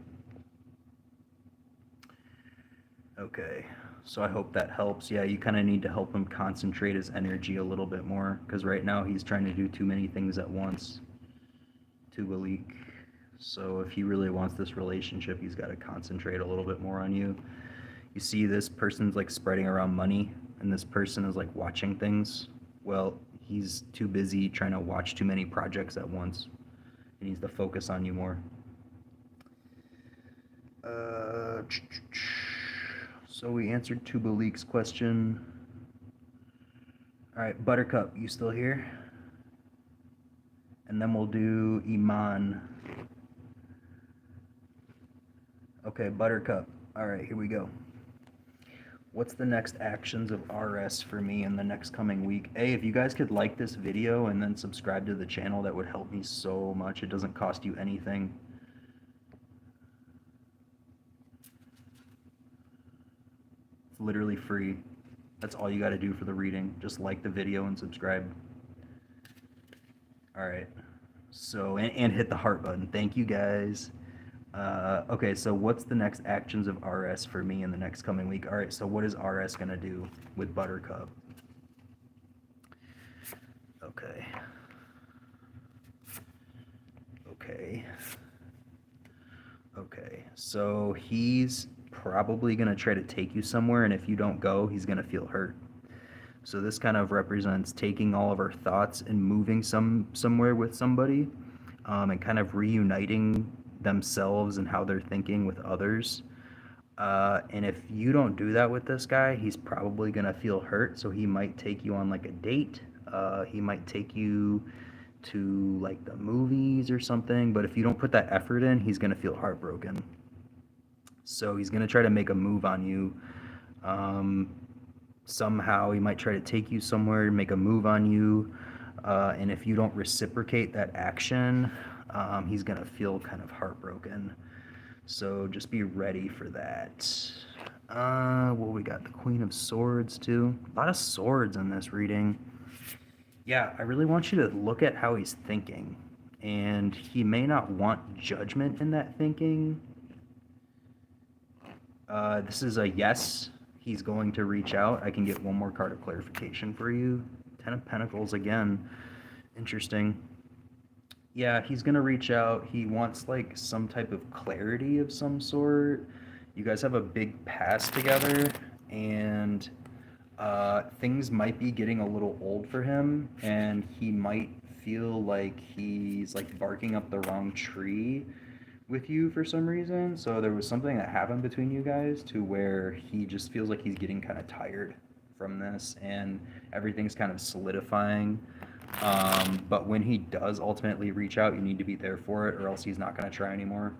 Okay, so I hope that helps. Yeah, you kind of need to help him concentrate his energy a little bit more, because right now he's trying to do too many things at once. To a leak. So if he really wants this relationship, he's got to concentrate a little bit more on you. You see, this person's like spreading around money, and this person is like watching things. Well, he's too busy trying to watch too many projects at once. He needs to focus on you more. So we answered Tubalik's question. All right, Buttercup, you still here? And then we'll do Iman. Okay, Buttercup. All right, here we go. What's the next actions of RS for me in the next coming week? Hey, if you guys could like this video and then subscribe to the channel, that would help me so much. It doesn't cost you anything. It's literally free. That's all you got to do for the reading. Just like the video and subscribe. All right. So, and hit the heart button. Thank you, guys. Okay, so what's the next actions of RS for me in the next coming week? All right, so what is RS going to do with Buttercup? Okay. Okay, so he's probably going to try to take you somewhere, and if you don't go, he's going to feel hurt. So this kind of represents taking all of our thoughts and moving somewhere with somebody, and kind of reuniting themselves and how they're thinking with others. And if you don't do that with this guy, he's probably gonna feel hurt. So he might take you on like a date. He might take you to like the movies or something. But if you don't put that effort in, he's gonna feel heartbroken. So he's gonna try to make a move on you. Somehow he might try to take you somewhere, make a move on you. And if you don't reciprocate that action, he's gonna feel kind of heartbroken. So just be ready for that. Well, we got the Queen of Swords too. A lot of swords in this reading. Yeah, I really want you to look at how he's thinking. And he may not want judgment in that thinking. This is a yes. He's going to reach out. I can get one more card of clarification for you. Ten of Pentacles again. Interesting. Yeah, he's going to reach out. He wants like some type of clarity of some sort. You guys have a big past together, and things might be getting a little old for him, and he might feel like he's like barking up the wrong tree with you for some reason. So there was something that happened between you guys to where he just feels like he's getting kind of tired from this, and everything's kind of solidifying. But when he does ultimately reach out, you need to be there for it, or else he's not going to try anymore.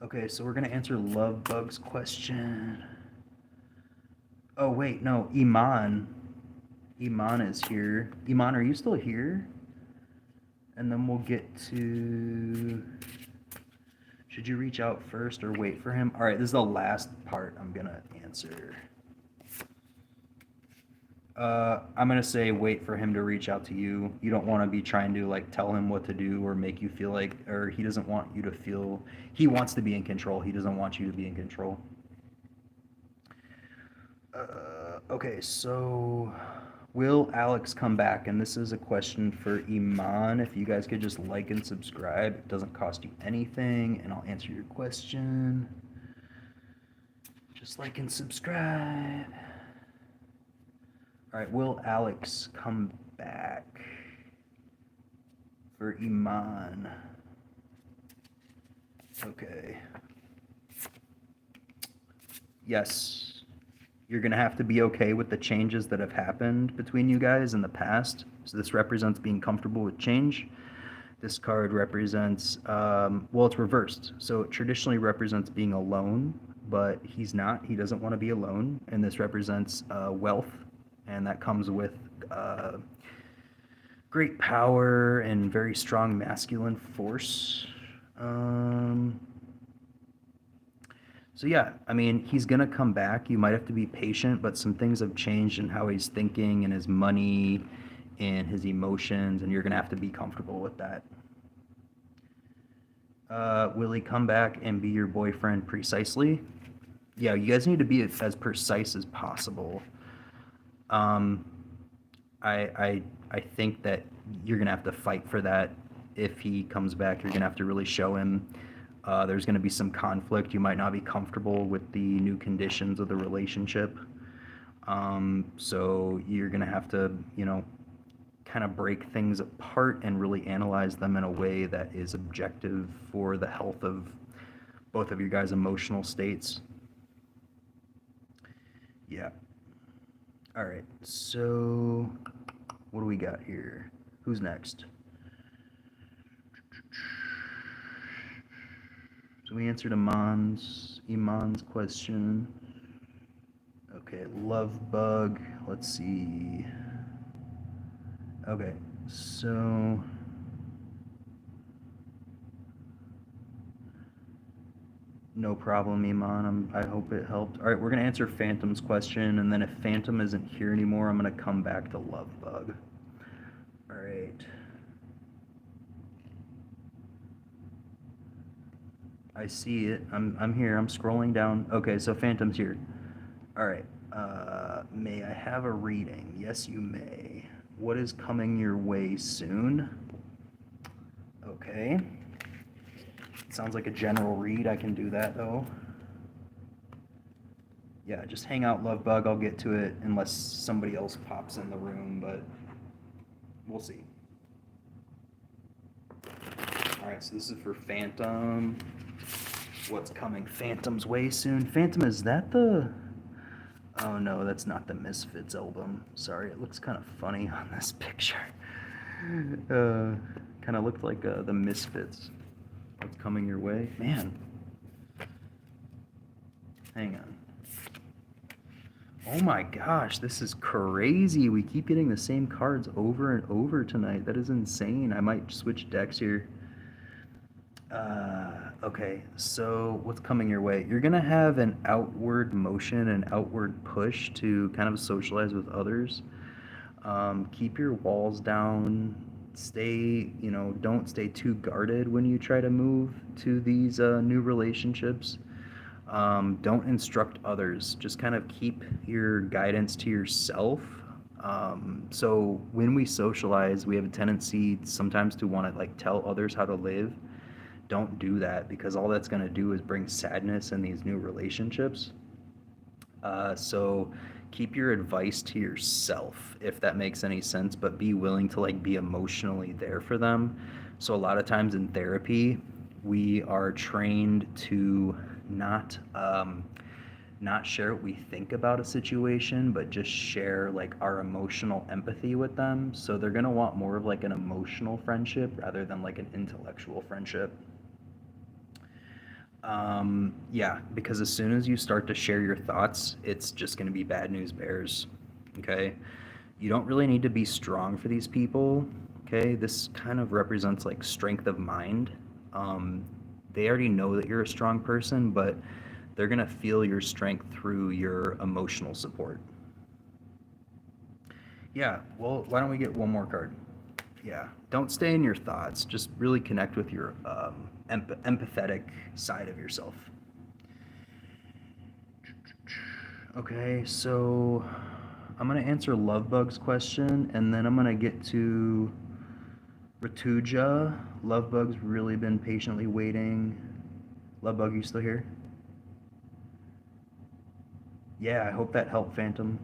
Okay, so we're going to answer Love Bug's question. Oh, wait, no, Iman. Iman is here. Iman, are you still here? And then we'll get to... Should you reach out first or wait for him? All right, this is the last part I'm going to answer. I'm going to say wait for him to reach out to you. You don't want to be trying to like tell him what to do or make you feel like, or he doesn't want you to feel, he wants to be in control. He doesn't want you to be in control. Okay, so will Alex come back? And this is a question for Iman. If you guys could just like and subscribe, it doesn't cost you anything, and I'll answer your question. Just like and subscribe. All right, will Alex come back for Iman? Okay. Yes. You're going to have to be okay with the changes that have happened between you guys in the past. So this represents being comfortable with change. This card represents, well, it's reversed. So it traditionally represents being alone, but he's not. He doesn't want to be alone. And this represents wealth, and that comes with great power and very strong masculine force. So yeah, I mean, he's gonna come back. You might have to be patient, but some things have changed in how he's thinking and his money and his emotions, and you're gonna have to be comfortable with that. Will he come back and be your boyfriend precisely? Yeah, you guys need to be as precise as possible. Um, I think that you're gonna have to fight for that. If he comes back, you're gonna have to really show him. There's gonna be some conflict. You might not be comfortable with the new conditions of the relationship. So you're gonna have to, kind of break things apart and really analyze them in a way that is objective for the health of both of you guys' emotional states. Yeah. All right. So what do we got here? Who's next? So we answered Iman's question. Okay, love bug. Let's see. Okay, so no problem, Iman. I hope it helped. All right, we're gonna answer Phantom's question, and then if Phantom isn't here anymore, I'm gonna come back to love bug. All right. I see it. I'm here. I'm scrolling down. Okay, so Phantom's here. All right. May I have a reading? Yes, you may. What is coming your way soon? Okay. Sounds like a general read. I can do that though. Yeah, just hang out, love bug. I'll get to it unless somebody else pops in the room, but we'll see. All right, so this is for Phantom. What's coming Phantom's way soon? Phantom, is that the... Oh no, that's not the Misfits album. Sorry, it looks kind of funny on this picture. Kind of looked like the Misfits. What's coming your way? Man. Hang on. Oh my gosh, this is crazy. We keep getting the same cards over and over tonight. That is insane. I might switch decks here. Okay, so what's coming your way? You're gonna have an outward motion, an outward push to kind of socialize with others. Keep your walls down. Stay, don't stay too guarded when you try to move to these new relationships. Don't instruct others. Just kind of keep your guidance to yourself. So when we socialize, we have a tendency sometimes to want to like tell others how to live. Don't do that, because all that's going to do is bring sadness in these new relationships. So keep your advice to yourself, if that makes any sense, but be willing to like be emotionally there for them. So a lot of times in therapy, we are trained to not share what we think about a situation, but just share like our emotional empathy with them. So they're gonna want more of like an emotional friendship rather than like an intellectual friendship. Yeah, because as soon as you start to share your thoughts, it's just gonna be bad news bears. Okay, you don't really need to be strong for these people. Okay, this kind of represents like strength of mind. They already know that you're a strong person, but they're gonna feel your strength through your emotional support. Yeah, well, why don't we get one more card? Yeah, don't stay in your thoughts. Just really connect with your empathetic side of yourself. Okay, so I'm gonna answer Lovebug's question, and then I'm gonna get to Ratuja. Lovebug's really been patiently waiting. Lovebug, you still here? Yeah, I hope that helped, Phantom.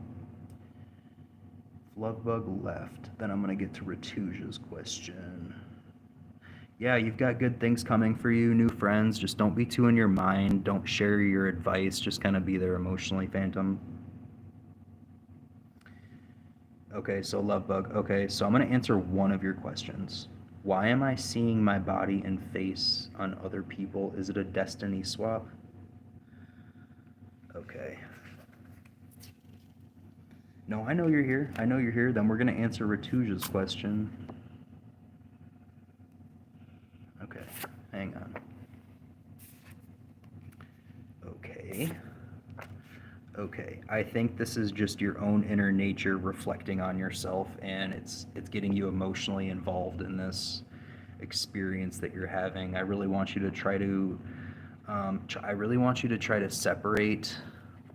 If Lovebug left, then I'm going to get to Ratuja's question. Yeah, you've got good things coming for you, new friends. Just don't be too in your mind. Don't share your advice. Just kind of be there emotionally, Phantom. Okay, so Lovebug. Okay, so I'm going to answer one of your questions. Why am I seeing my body and face on other people? Is it a destiny swap? Okay. No, I know you're here. I know you're here. Then we're going to answer Ratuja's question. Okay, hang on. Okay. Okay, I think this is just your own inner nature reflecting on yourself, and it's getting you emotionally involved in this experience that you're having. I really want you to try to separate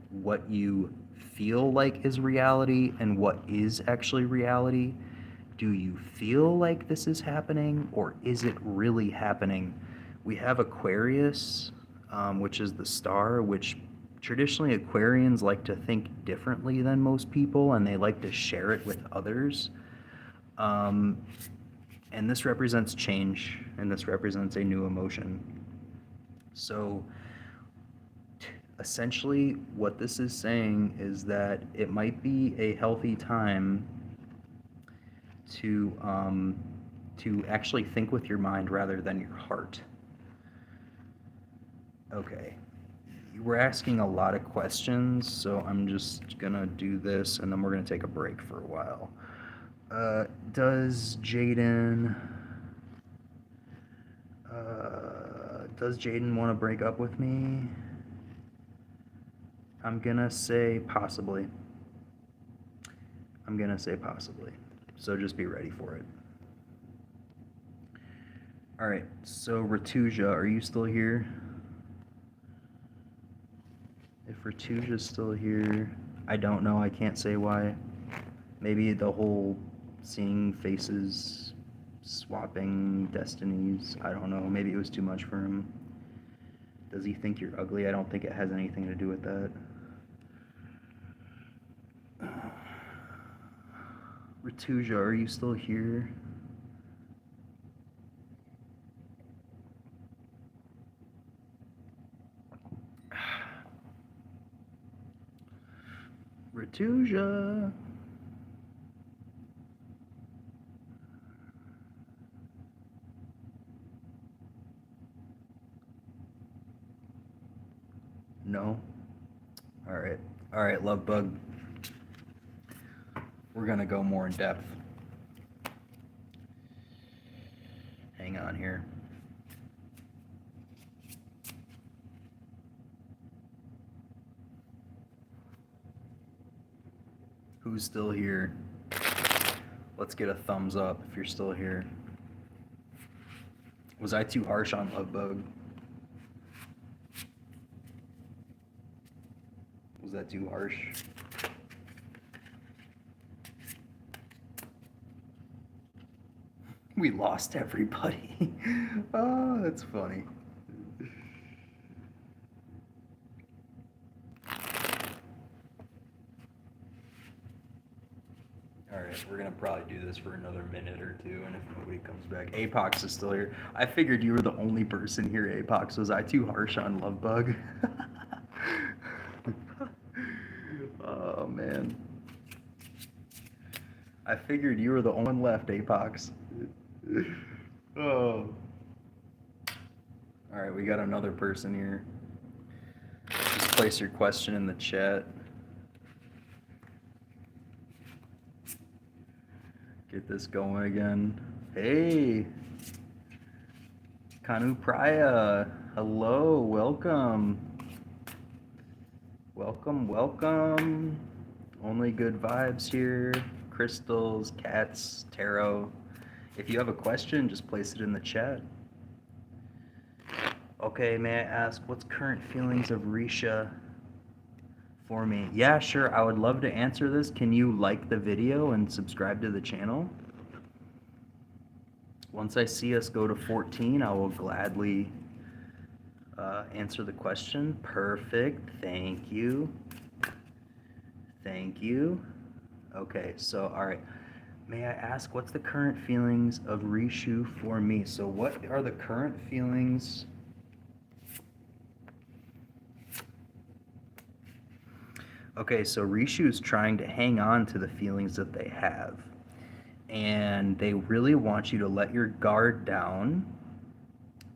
what you feel like is reality and what is actually reality. Do you feel like this is happening, or is it really happening? We have Aquarius, which is the star, which traditionally Aquarians like to think differently than most people, and they like to share it with others. Um, and this represents change, and this represents a new emotion. So essentially, what this is saying is that it might be a healthy time to actually think with your mind rather than your heart. Okay. You were asking a lot of questions, so I'm just gonna do this and then we're gonna take a break for a while. Does Jaden want to break up with me? I'm gonna say possibly. So just be ready for it. All right, so Ratuja, are you still here? If Ratuja's still here, I don't know. I can't say why. Maybe the whole seeing faces, swapping destinies. I don't know. Maybe it was too much for him. Does he think you're ugly? I don't think it has anything to do with that. Ratuja, are you still here? Ratuja. No? Alright. Alright, love bug. We're gonna go more in depth. Hang on here. Who's still here? Let's get a thumbs up if you're still here. Was I too harsh on Lovebug? Was that too harsh? We lost everybody. Oh, that's funny. Alright, we're gonna probably do this for another minute or two, and if nobody comes back. Apox is still here. I figured you were the only person here, Apox. Was I too harsh on Lovebug? Oh, man. I figured you were the only one left, Apox. Oh. Alright, we got another person here. Just place your question in the chat. Get this going again. Hey! Kanu Praya. Hello, welcome. Welcome. Only good vibes here. Crystals, cats, tarot. If you have a question, just place it in the chat. Okay, may I ask, what's current feelings of Risha for me? Yeah, sure, I would love to answer this. Can you like the video and subscribe to the channel? Once I see us go to 14, I will gladly answer the question. Perfect, thank you. Thank you. Okay, so all right. May I ask what's the current feelings of Rishu for me? So what are the current feelings? Okay, so Rishu is trying to hang on to the feelings that they have. And they really want you to let your guard down,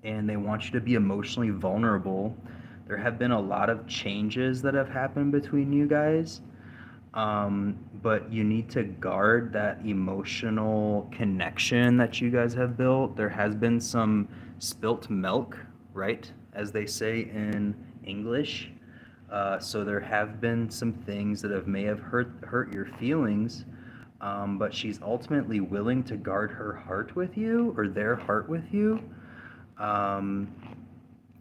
and they want you to be emotionally vulnerable. There have been a lot of changes that have happened between you guys, but you need to guard that emotional connection that you guys have built. There has been some spilt milk, right? As they say in English. So there have been some things that may have hurt your feelings, but she's ultimately willing to guard her heart with you or their heart with you, um,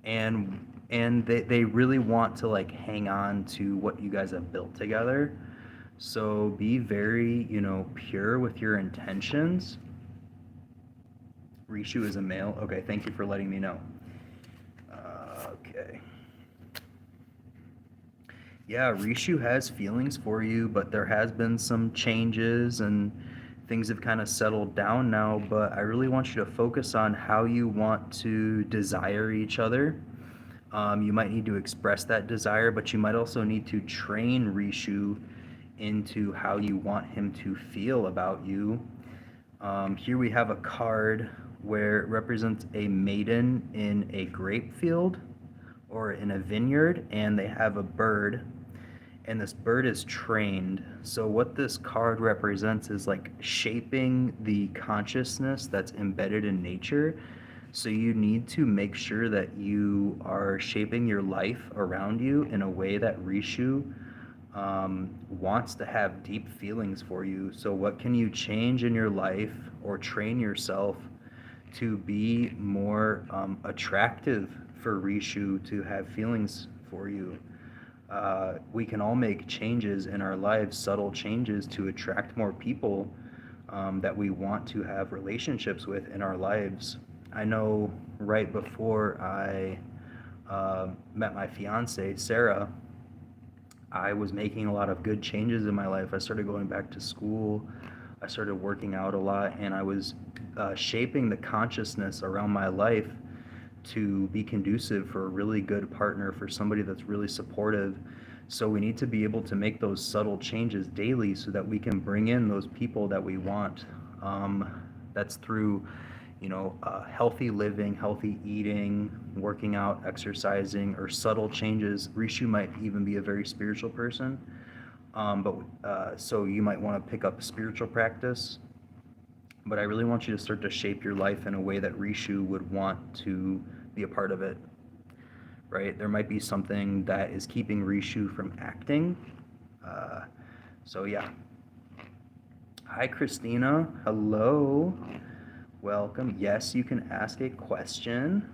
and they really want to like hang on to what you guys have built together. So be very, pure with your intentions. Rishu is a male. Okay, thank you for letting me know. Okay. Yeah, Rishu has feelings for you, but there has been some changes and things have kind of settled down now. But I really want you to focus on how you want to desire each other. You might need to express that desire, but you might also need to train Rishu into how you want him to feel about you. Here we have a card where it represents a maiden in a grape field or in a vineyard, and they have a bird, and this bird is trained. So, what this card represents is like shaping the consciousness that's embedded in nature. So, you need to make sure that you are shaping your life around you in a way that Rishu wants to have deep feelings for you. So, what can you change in your life or train yourself to be more attractive for Rishu to have feelings for you? We can all make changes in our lives, subtle changes to attract more people that we want to have relationships with in our lives. I know right before I met my fiance, Sarah, I was making a lot of good changes in my life. I started going back to school. I started working out a lot, and I was shaping the consciousness around my life to be conducive for a really good partner, for somebody that's really supportive. So we need to be able to make those subtle changes daily so that we can bring in those people that we want. That's through, healthy living, healthy eating, working out, exercising, or subtle changes. Rishu might even be a very spiritual person, but so you might want to pick up a spiritual practice. But I really want you to start to shape your life in a way that Rishu would want to be a part of it, right? There might be something that is keeping Rishu from acting. Uh, so, yeah. Hi, Christina. Hello. Welcome. Yes, you can ask a question.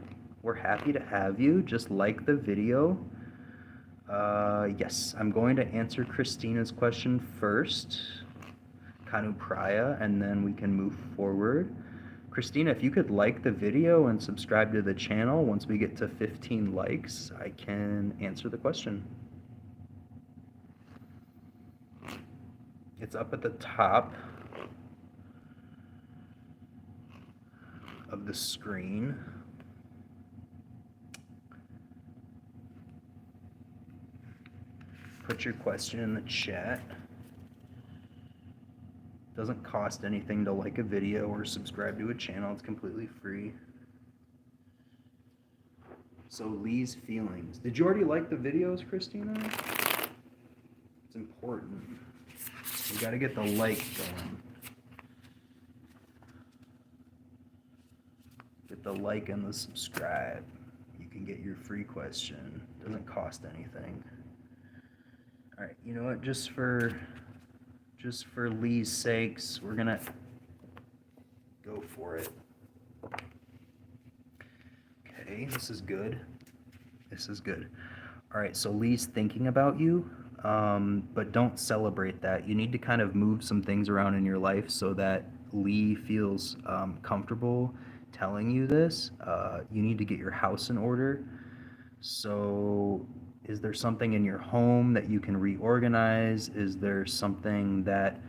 We're happy to have you. Just like the video. Yes, I'm going to answer Christina's question first. Kanupraya, and then we can move forward. Christina, if you could like the video and subscribe to the channel, once we get to 15 likes, I can answer the question. It's up at the top of the screen. Put your question in the chat. Doesn't cost anything to like a video or subscribe to a channel. It's completely free. So Lee's feelings. Did you already like the videos, Christina? It's important. You got to get the like going. Get the like and the subscribe. You can get your free question. Doesn't cost anything. All right, you know what? Just for Lee's sakes, we're gonna go for it. Okay, this is good. This is good. All right, so Lee's thinking about you, but don't celebrate that. You need to kind of move some things around in your life so that Lee feels comfortable telling you this. You need to get your house in order. So Is there something in your home that you can reorganize? Is there something that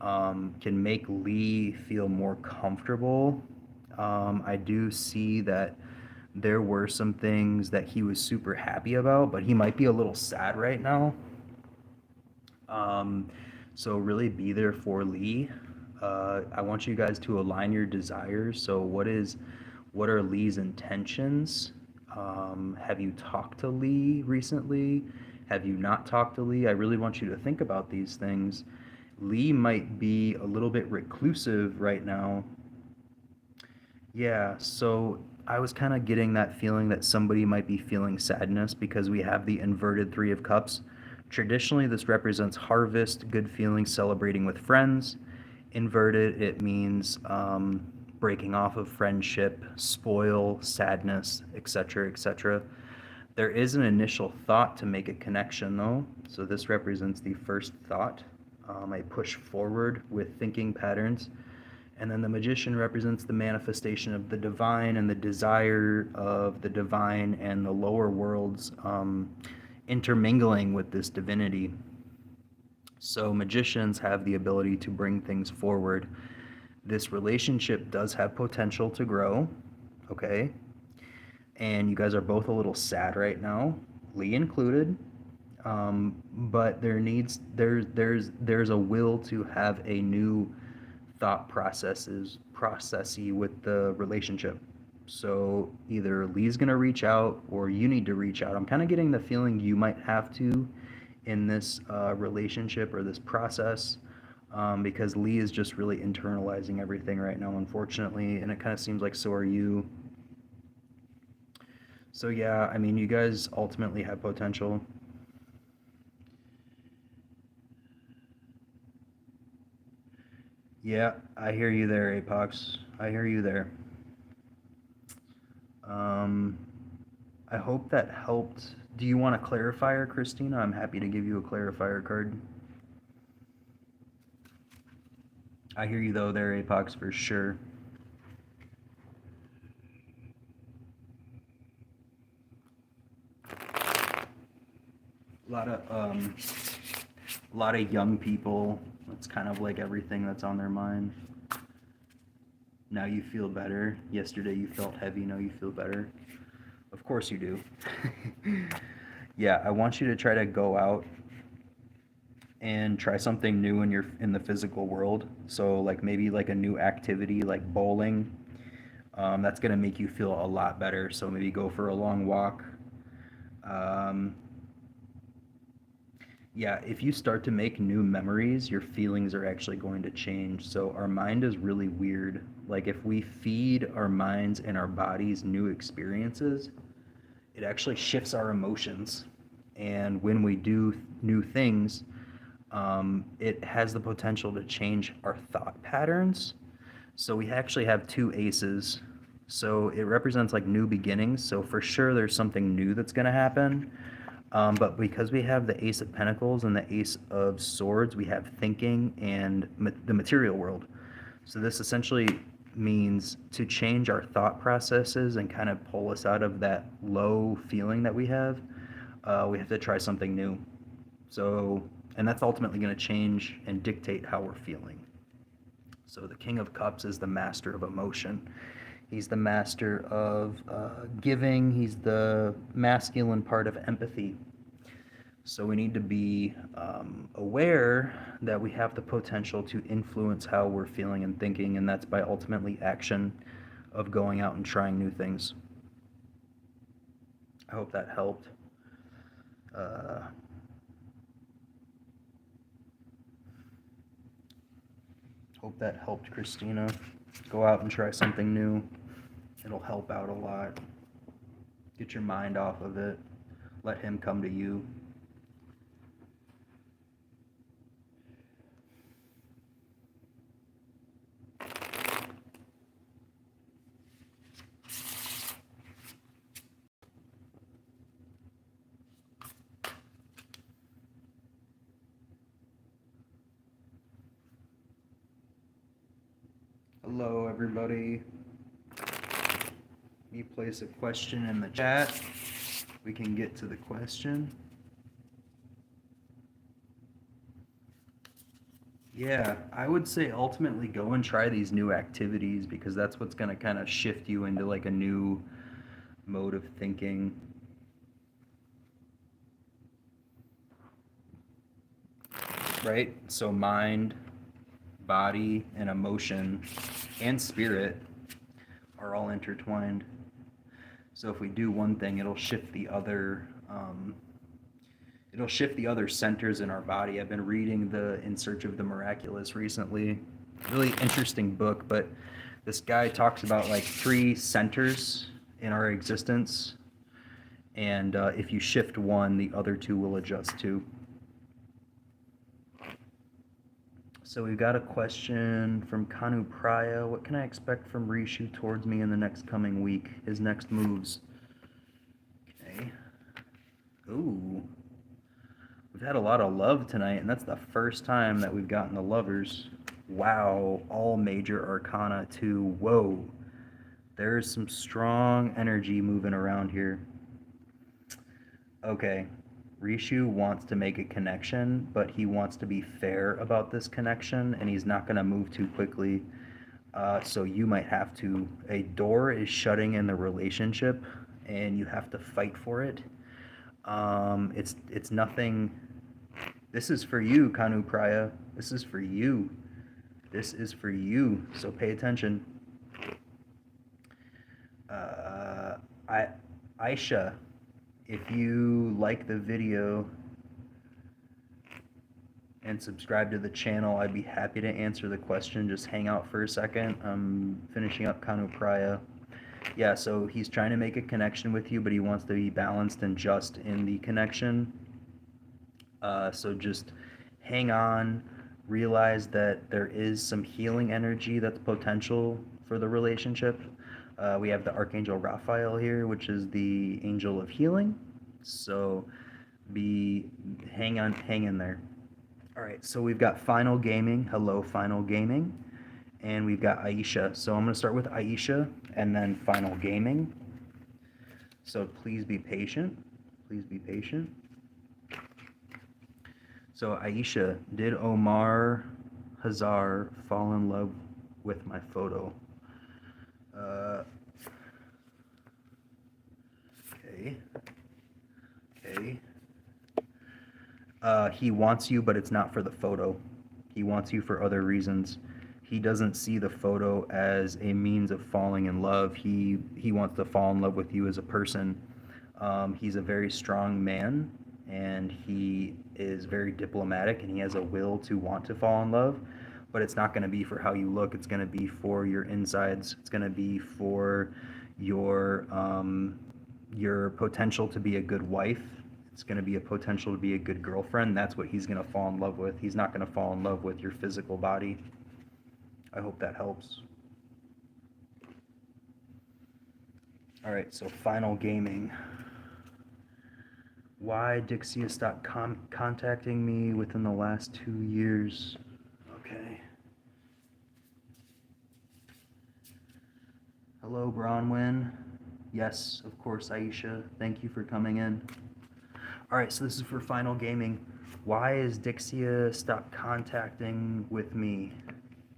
can make Lee feel more comfortable? I do see that there were some things that he was super happy about, but he might be a little sad right now. Um, so really be there for Lee. I want you guys to align your desires. So what are Lee's intentions? Have you talked to Lee recently? Have you not talked to Lee? I really want you to think about these things. Lee might be a little bit reclusive right now. Yeah, so I was kind of getting that feeling that somebody might be feeling sadness because we have the inverted Three of Cups. Traditionally, this represents harvest, good feelings, celebrating with friends. Inverted, it means breaking off of friendship, spoil, sadness, etc., etc. There is an initial thought to make a connection, though. So this represents the first thought. I push forward with thinking patterns. And then the magician represents the manifestation of the divine and the desire of the divine and the lower worlds intermingling with this divinity. So magicians have the ability to bring things forward. This relationship does have potential to grow, okay? And you guys are both a little sad right now, Lee included. But there's a will to have a new thought processy with the relationship. So either Lee's gonna reach out or you need to reach out. I'm kind of getting the feeling you might have to in this relationship or this process, because Lee is just really internalizing everything right now, unfortunately, and it kind of seems like so are you. So yeah, I mean, you guys ultimately have potential. Yeah, I hear you there, Apox. I hear you there. Um, I hope that helped. Do you want a clarifier, Christina? I'm happy to give you a clarifier card. I hear you though there, Apox, for sure. A lot of young people. That's kind of like everything that's on their mind. Now you feel better. Yesterday you felt heavy. Now you feel better. Of course you do. Yeah, I want you to try to go out and try something new in the physical world. So like maybe like a new activity like bowling. That's gonna make you feel a lot better. So maybe go for a long walk. Um, yeah, if you start to make new memories, your feelings are actually going to change. So our mind is really weird. Like if we feed our minds and our bodies new experiences, it actually shifts our emotions. And when we do new things, it has the potential to change our thought patterns. So we actually have two aces. So it represents like new beginnings. So for sure, there's something new that's going to happen. But because we have the Ace of Pentacles and the Ace of Swords, we have thinking and the material world. So this essentially means to change our thought processes and kind of pull us out of that low feeling that we have to try something new. So, and that's ultimately going to change and dictate how we're feeling. So the King of Cups is the master of emotion. He's the master of giving. He's the masculine part of empathy. So we need to be aware that we have the potential to influence how we're feeling and thinking, and that's by ultimately action of going out and trying new things. I hope that helped. Uh, Hope that helped, Christina. Go out and try something new. It'll help out a lot. Get your mind off of it. Let him come to you. Hello, everybody. You place a question in the chat. We can get to the question. Yeah, I would say ultimately go and try these new activities because that's what's going to kind of shift you into like a new mode of thinking, right? So mind, body, and emotion and spirit are all intertwined. So if we do one thing, it'll shift the other centers in our body. I've been reading the In Search of the Miraculous recently. Really interesting book, but this guy talks about like three centers in our existence, and if you shift one, the other two will adjust too. So we've got a question from Kanu Praya. What can I expect from Rishu towards me in the next coming week? His next moves. Okay. Ooh. We've had a lot of love tonight, and that's the first time that we've gotten the lovers. Wow. All major arcana too. Whoa. There's some strong energy moving around here. Okay. Rishu wants to make a connection, but he wants to be fair about this connection, and he's not going to move too quickly. So you might have to. A door is shutting in the relationship, and you have to fight for it. It's nothing. This is for you, Kanu Praya. This is for you. This is for you. So pay attention. I, Aisha, if you like the video and subscribe to the channel, I'd be happy to answer the question. Just hang out for a second. I'm finishing up Kanu Praya. Yeah, so he's trying to make a connection with you, but he wants to be balanced and just in the connection. So just hang on. Realize that there is some healing energy that's potential for the relationship. We have the Archangel Raphael here, which is the angel of healing. So hang in there. All right, so we've got Final Gaming. Hello, Final Gaming. And we've got Aisha. So I'm going to start with Aisha and then Final Gaming. So please be patient. Please be patient. So Aisha, did Omar Hazar fall in love with my photo? Okay. Okay. He wants you, but it's not for the photo. He wants you for other reasons. He doesn't see the photo as a means of falling in love. He wants to fall in love with you as a person. He's a very strong man, and he is very diplomatic, and he has a will to want to fall in love. But it's not going to be for how you look. It's going to be for your insides. It's going to be for your potential to be a good wife. It's going to be a potential to be a good girlfriend. That's what he's going to fall in love with. He's not going to fall in love with your physical body. I hope that helps. All right, so Final Gaming. Why Dixia stopped contacting me within the last 2 years? Okay. Hello, Bronwyn. Yes, of course, Aisha. Thank you for coming in. All right, so this is for Final Gaming. Why is Dixia stopped contacting with me?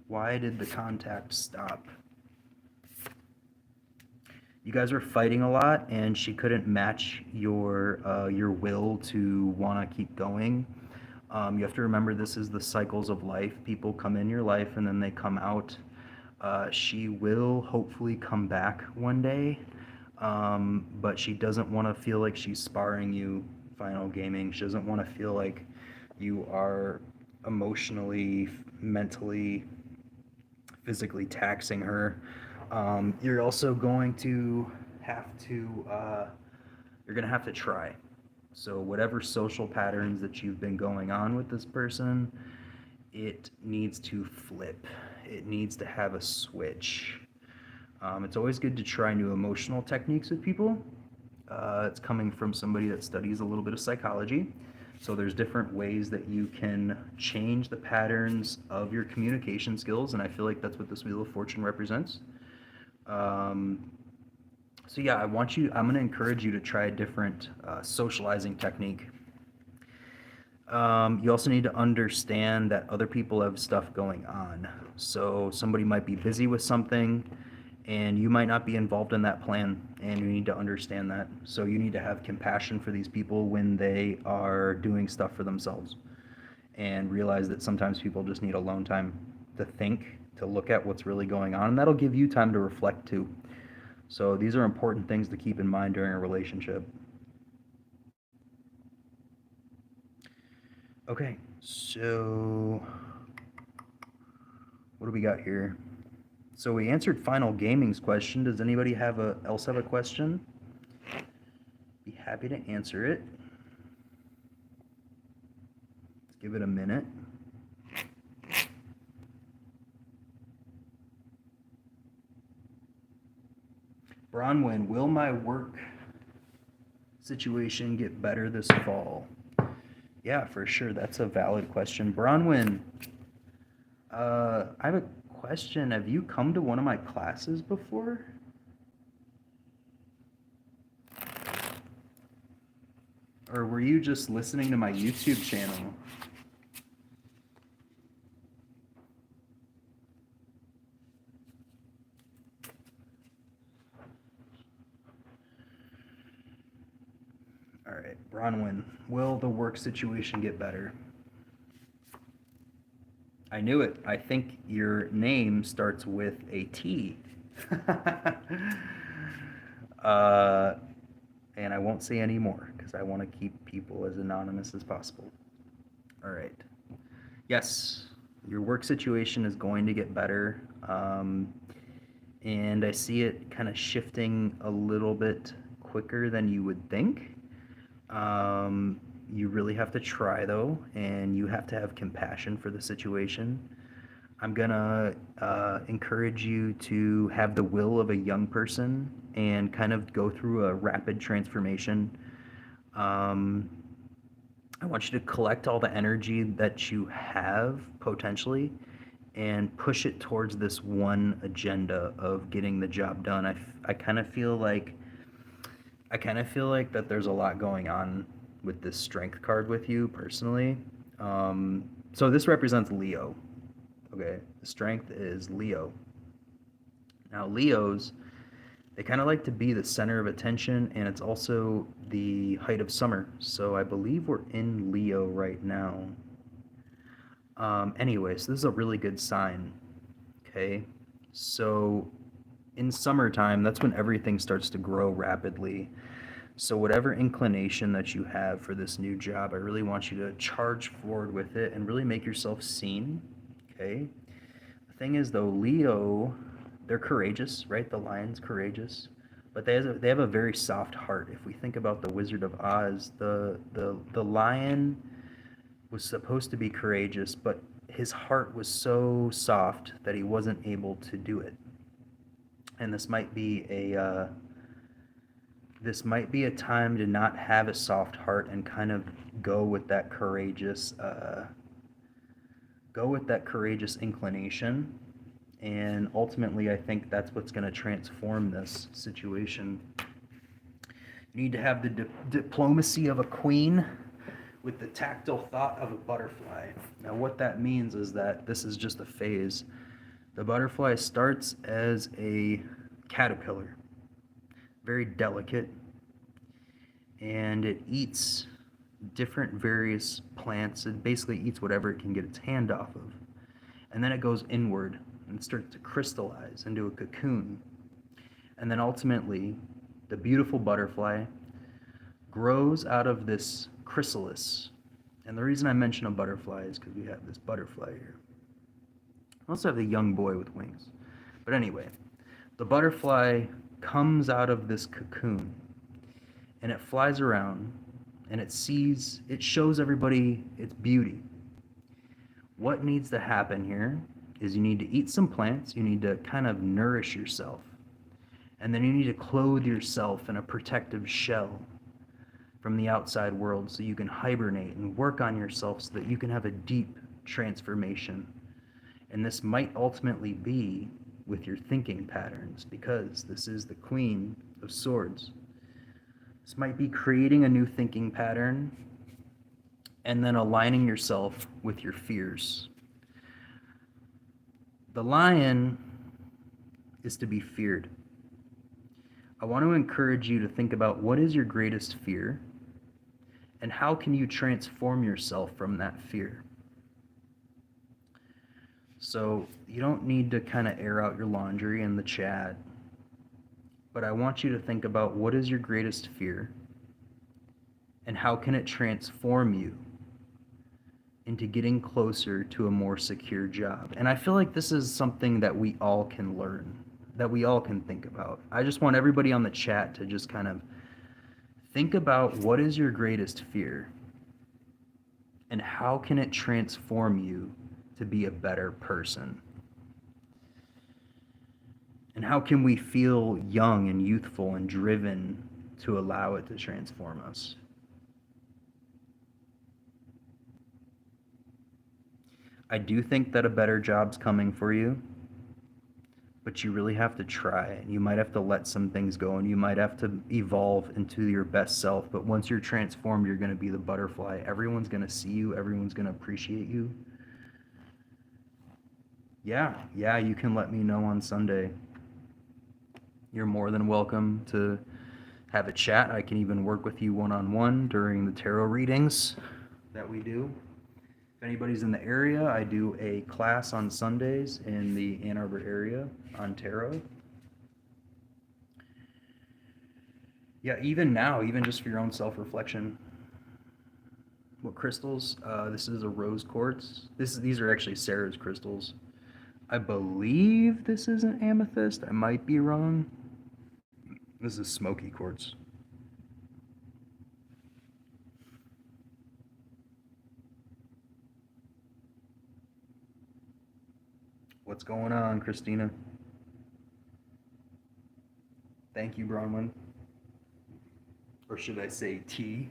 Why did the contact stop? You guys were fighting a lot, and she couldn't match your will to want to keep going. You have to remember this is the cycles of life. People come in your life, and then they come out. She will hopefully come back one day, but she doesn't want to feel like she's sparring you. Final Gaming. She doesn't want to feel like you are emotionally, mentally, physically taxing her. You're also going to have to you're going to have to try. So whatever social patterns that you've been going on with this person, it needs to flip. It needs to have a switch. It's always good to try new emotional techniques with people. It's coming from somebody that studies a little bit of psychology. So there's different ways that you can change the patterns of your communication skills, and I feel like that's what this Wheel of Fortune represents. So yeah, I'm going to encourage you to try a different socializing technique. You also need to understand that other people have stuff going on. So somebody might be busy with something and you might not be involved in that plan, and you need to understand that. So you need to have compassion for these people when they are doing stuff for themselves, and realize that sometimes people just need alone time to think, to look at what's really going on, and that'll give you time to reflect too. So these are important things to keep in mind during a relationship. Okay, so what do we got here? So we answered Final Gaming's question. Does anybody else have a question? Be happy to answer it. Let's give it a minute. Bronwyn, will my work situation get better this fall? Yeah, for sure. That's a valid question. Bronwyn, I have a question. Have you come to one of my classes before? Or were you just listening to my YouTube channel? All right, Bronwyn, will the work situation get better? I knew it. I think your name starts with a T. And I won't say any more because I want to keep people as anonymous as possible. All right. Yes, your work situation is going to get better. And I see it kind of shifting a little bit quicker than you would think. You really have to try though, and you have to have compassion for the situation. I'm gonna encourage you to have the will of a young person and kind of go through a rapid transformation. I want you to collect all the energy that you have potentially and push it towards this one agenda of getting the job done. I kind of feel like that there's a lot going on with this strength card with you personally. So this represents Leo. Okay, the strength is Leo. Now Leos, they kind of like to be the center of attention, and it's also the height of summer. So I believe we're in Leo right now. Anyway, so this is a really good sign. Okay, so in summertime, that's when everything starts to grow rapidly. So whatever inclination that you have for this new job, I really want you to charge forward with it and really make yourself seen. Okay. The thing is though, Leo, they're courageous, right? The lion's courageous, but they have a very soft heart. If we think about the Wizard of Oz, the lion was supposed to be courageous, but his heart was so soft that he wasn't able to do it. And this might be a time to not have a soft heart and kind of go with that courageous inclination. And ultimately, I think that's what's going to transform this situation. You need to have the diplomacy of a queen with the tactile thought of a butterfly. Now, what that means is that this is just a phase. The butterfly starts as a caterpillar, very delicate, and it eats different various plants. It basically eats whatever it can get its hand off of. And then it goes inward and starts to crystallize into a cocoon. And then ultimately, the beautiful butterfly grows out of this chrysalis. And the reason I mention a butterfly is because we have this butterfly here. I also have the young boy with wings. But anyway, the butterfly comes out of this cocoon and it flies around and it shows everybody its beauty. What needs to happen here is you need to eat some plants, you need to kind of nourish yourself, and then you need to clothe yourself in a protective shell from the outside world so you can hibernate and work on yourself so that you can have a deep transformation. And this might ultimately be with your thinking patterns, because this is the Queen of Swords. This might be creating a new thinking pattern and then aligning yourself with your fears. The lion is to be feared. I want to encourage you to think about what is your greatest fear and how can you transform yourself from that fear. So you don't need to kind of air out your laundry in the chat, but I want you to think about what is your greatest fear and how can it transform you into getting closer to a more secure job. And I feel like this is something that we all can learn, that we all can think about. I just want everybody on the chat to just kind of think about what is your greatest fear and how can it transform you to be a better person? And how can we feel young and youthful and driven to allow it to transform us? I do think that a better job's coming for you, but you really have to try. You might have to let some things go and you might have to evolve into your best self. But once you're transformed, you're going to be the butterfly. Everyone's going to see you, everyone's going to appreciate you. Yeah, you can let me know on Sunday. You're more than welcome to have a chat. I can even work with you one-on-one during the tarot readings that we do. If anybody's in the area, I do a class on Sundays in the Ann Arbor area on tarot. Yeah, even now, even just for your own self-reflection. What crystals? This is a rose quartz. These are actually Sarah's crystals. I believe this is an amethyst. I might be wrong. This is smoky quartz. What's going on, Christina? Thank you, Bronwyn. Or should I say T?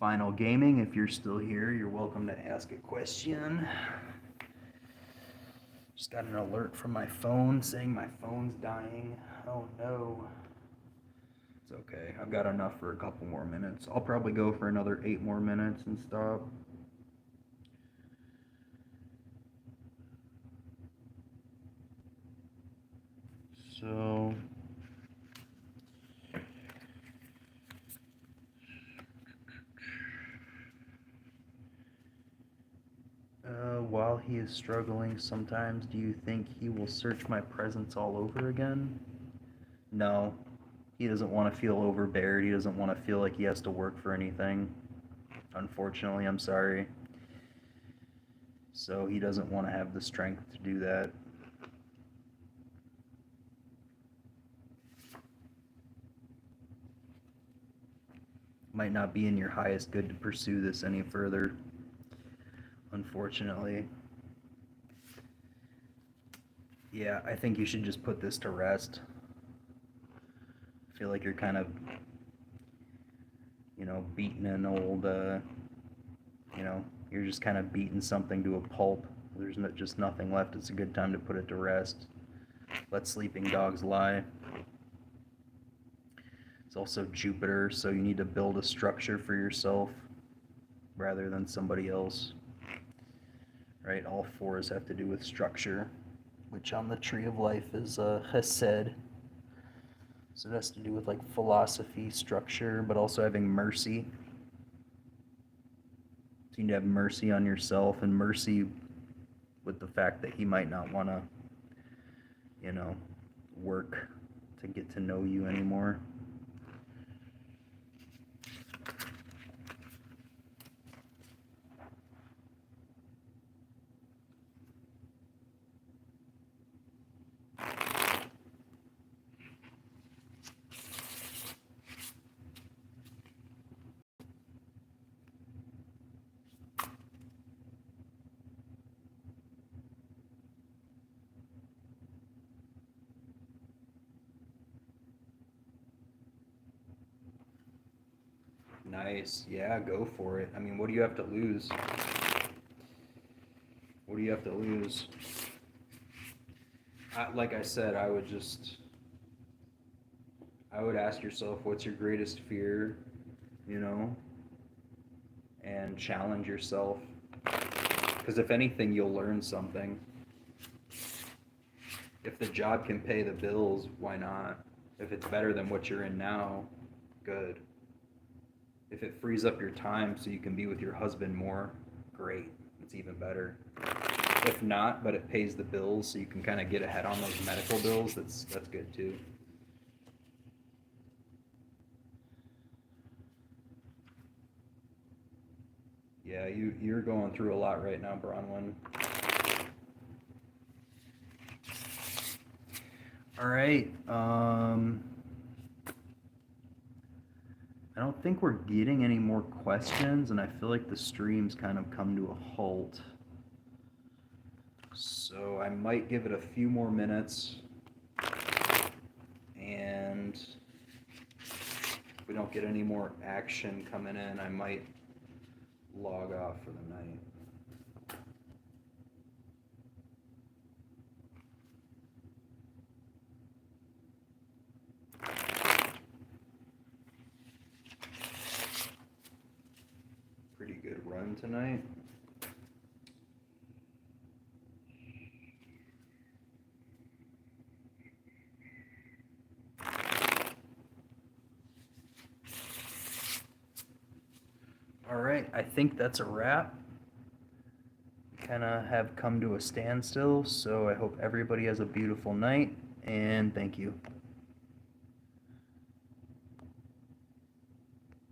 Final Gaming, if you're still here, you're welcome to ask a question. Just got an alert from my phone saying my phone's dying. Oh no. It's okay. I've got enough for a couple more minutes. I'll probably go for another 8 more minutes and stop. So while he is struggling sometimes, do you think he will search my presence all over again? No. He doesn't want to feel overbeared. He doesn't want to feel like he has to work for anything. Unfortunately, I'm sorry. So he doesn't want to have the strength to do that. Might not be in your highest good to pursue this any further, unfortunately. Yeah, I think you should just put this to rest. I feel like you're kind of, beating an old, you're just kind of beating something to a pulp. There's just nothing left. It's a good time to put it to rest. Let sleeping dogs lie. It's also Jupiter, so you need to build a structure for yourself rather than somebody else. Right? All 4s have to do with structure, which on the Tree of Life is Chesed. So it has to do with like philosophy, structure, but also having mercy. So you need to have mercy on yourself and mercy with the fact that he might not want to, work to get to know you anymore. Nice. Yeah, go for it. I mean, what do you have to lose? What do you have to lose? Like I said, I would ask yourself, what's your greatest fear, you know, and challenge yourself. Because if anything, you'll learn something. If the job can pay the bills, why not? If it's better than what you're in now, good. If it frees up your time so you can be with your husband more, great. It's even better. If not, but it pays the bills so you can kind of get ahead on those medical bills, that's good too. Yeah, you're going through a lot right now, Bronwyn. All right. I don't think we're getting any more questions, and I feel like the stream's kind of come to a halt. So I might give it a few more minutes, and if we don't get any more action coming in, I might log off for the night. Pretty good run tonight. All right, I think that's a wrap. Kind of have come to a standstill, so I hope everybody has a beautiful night, and thank you.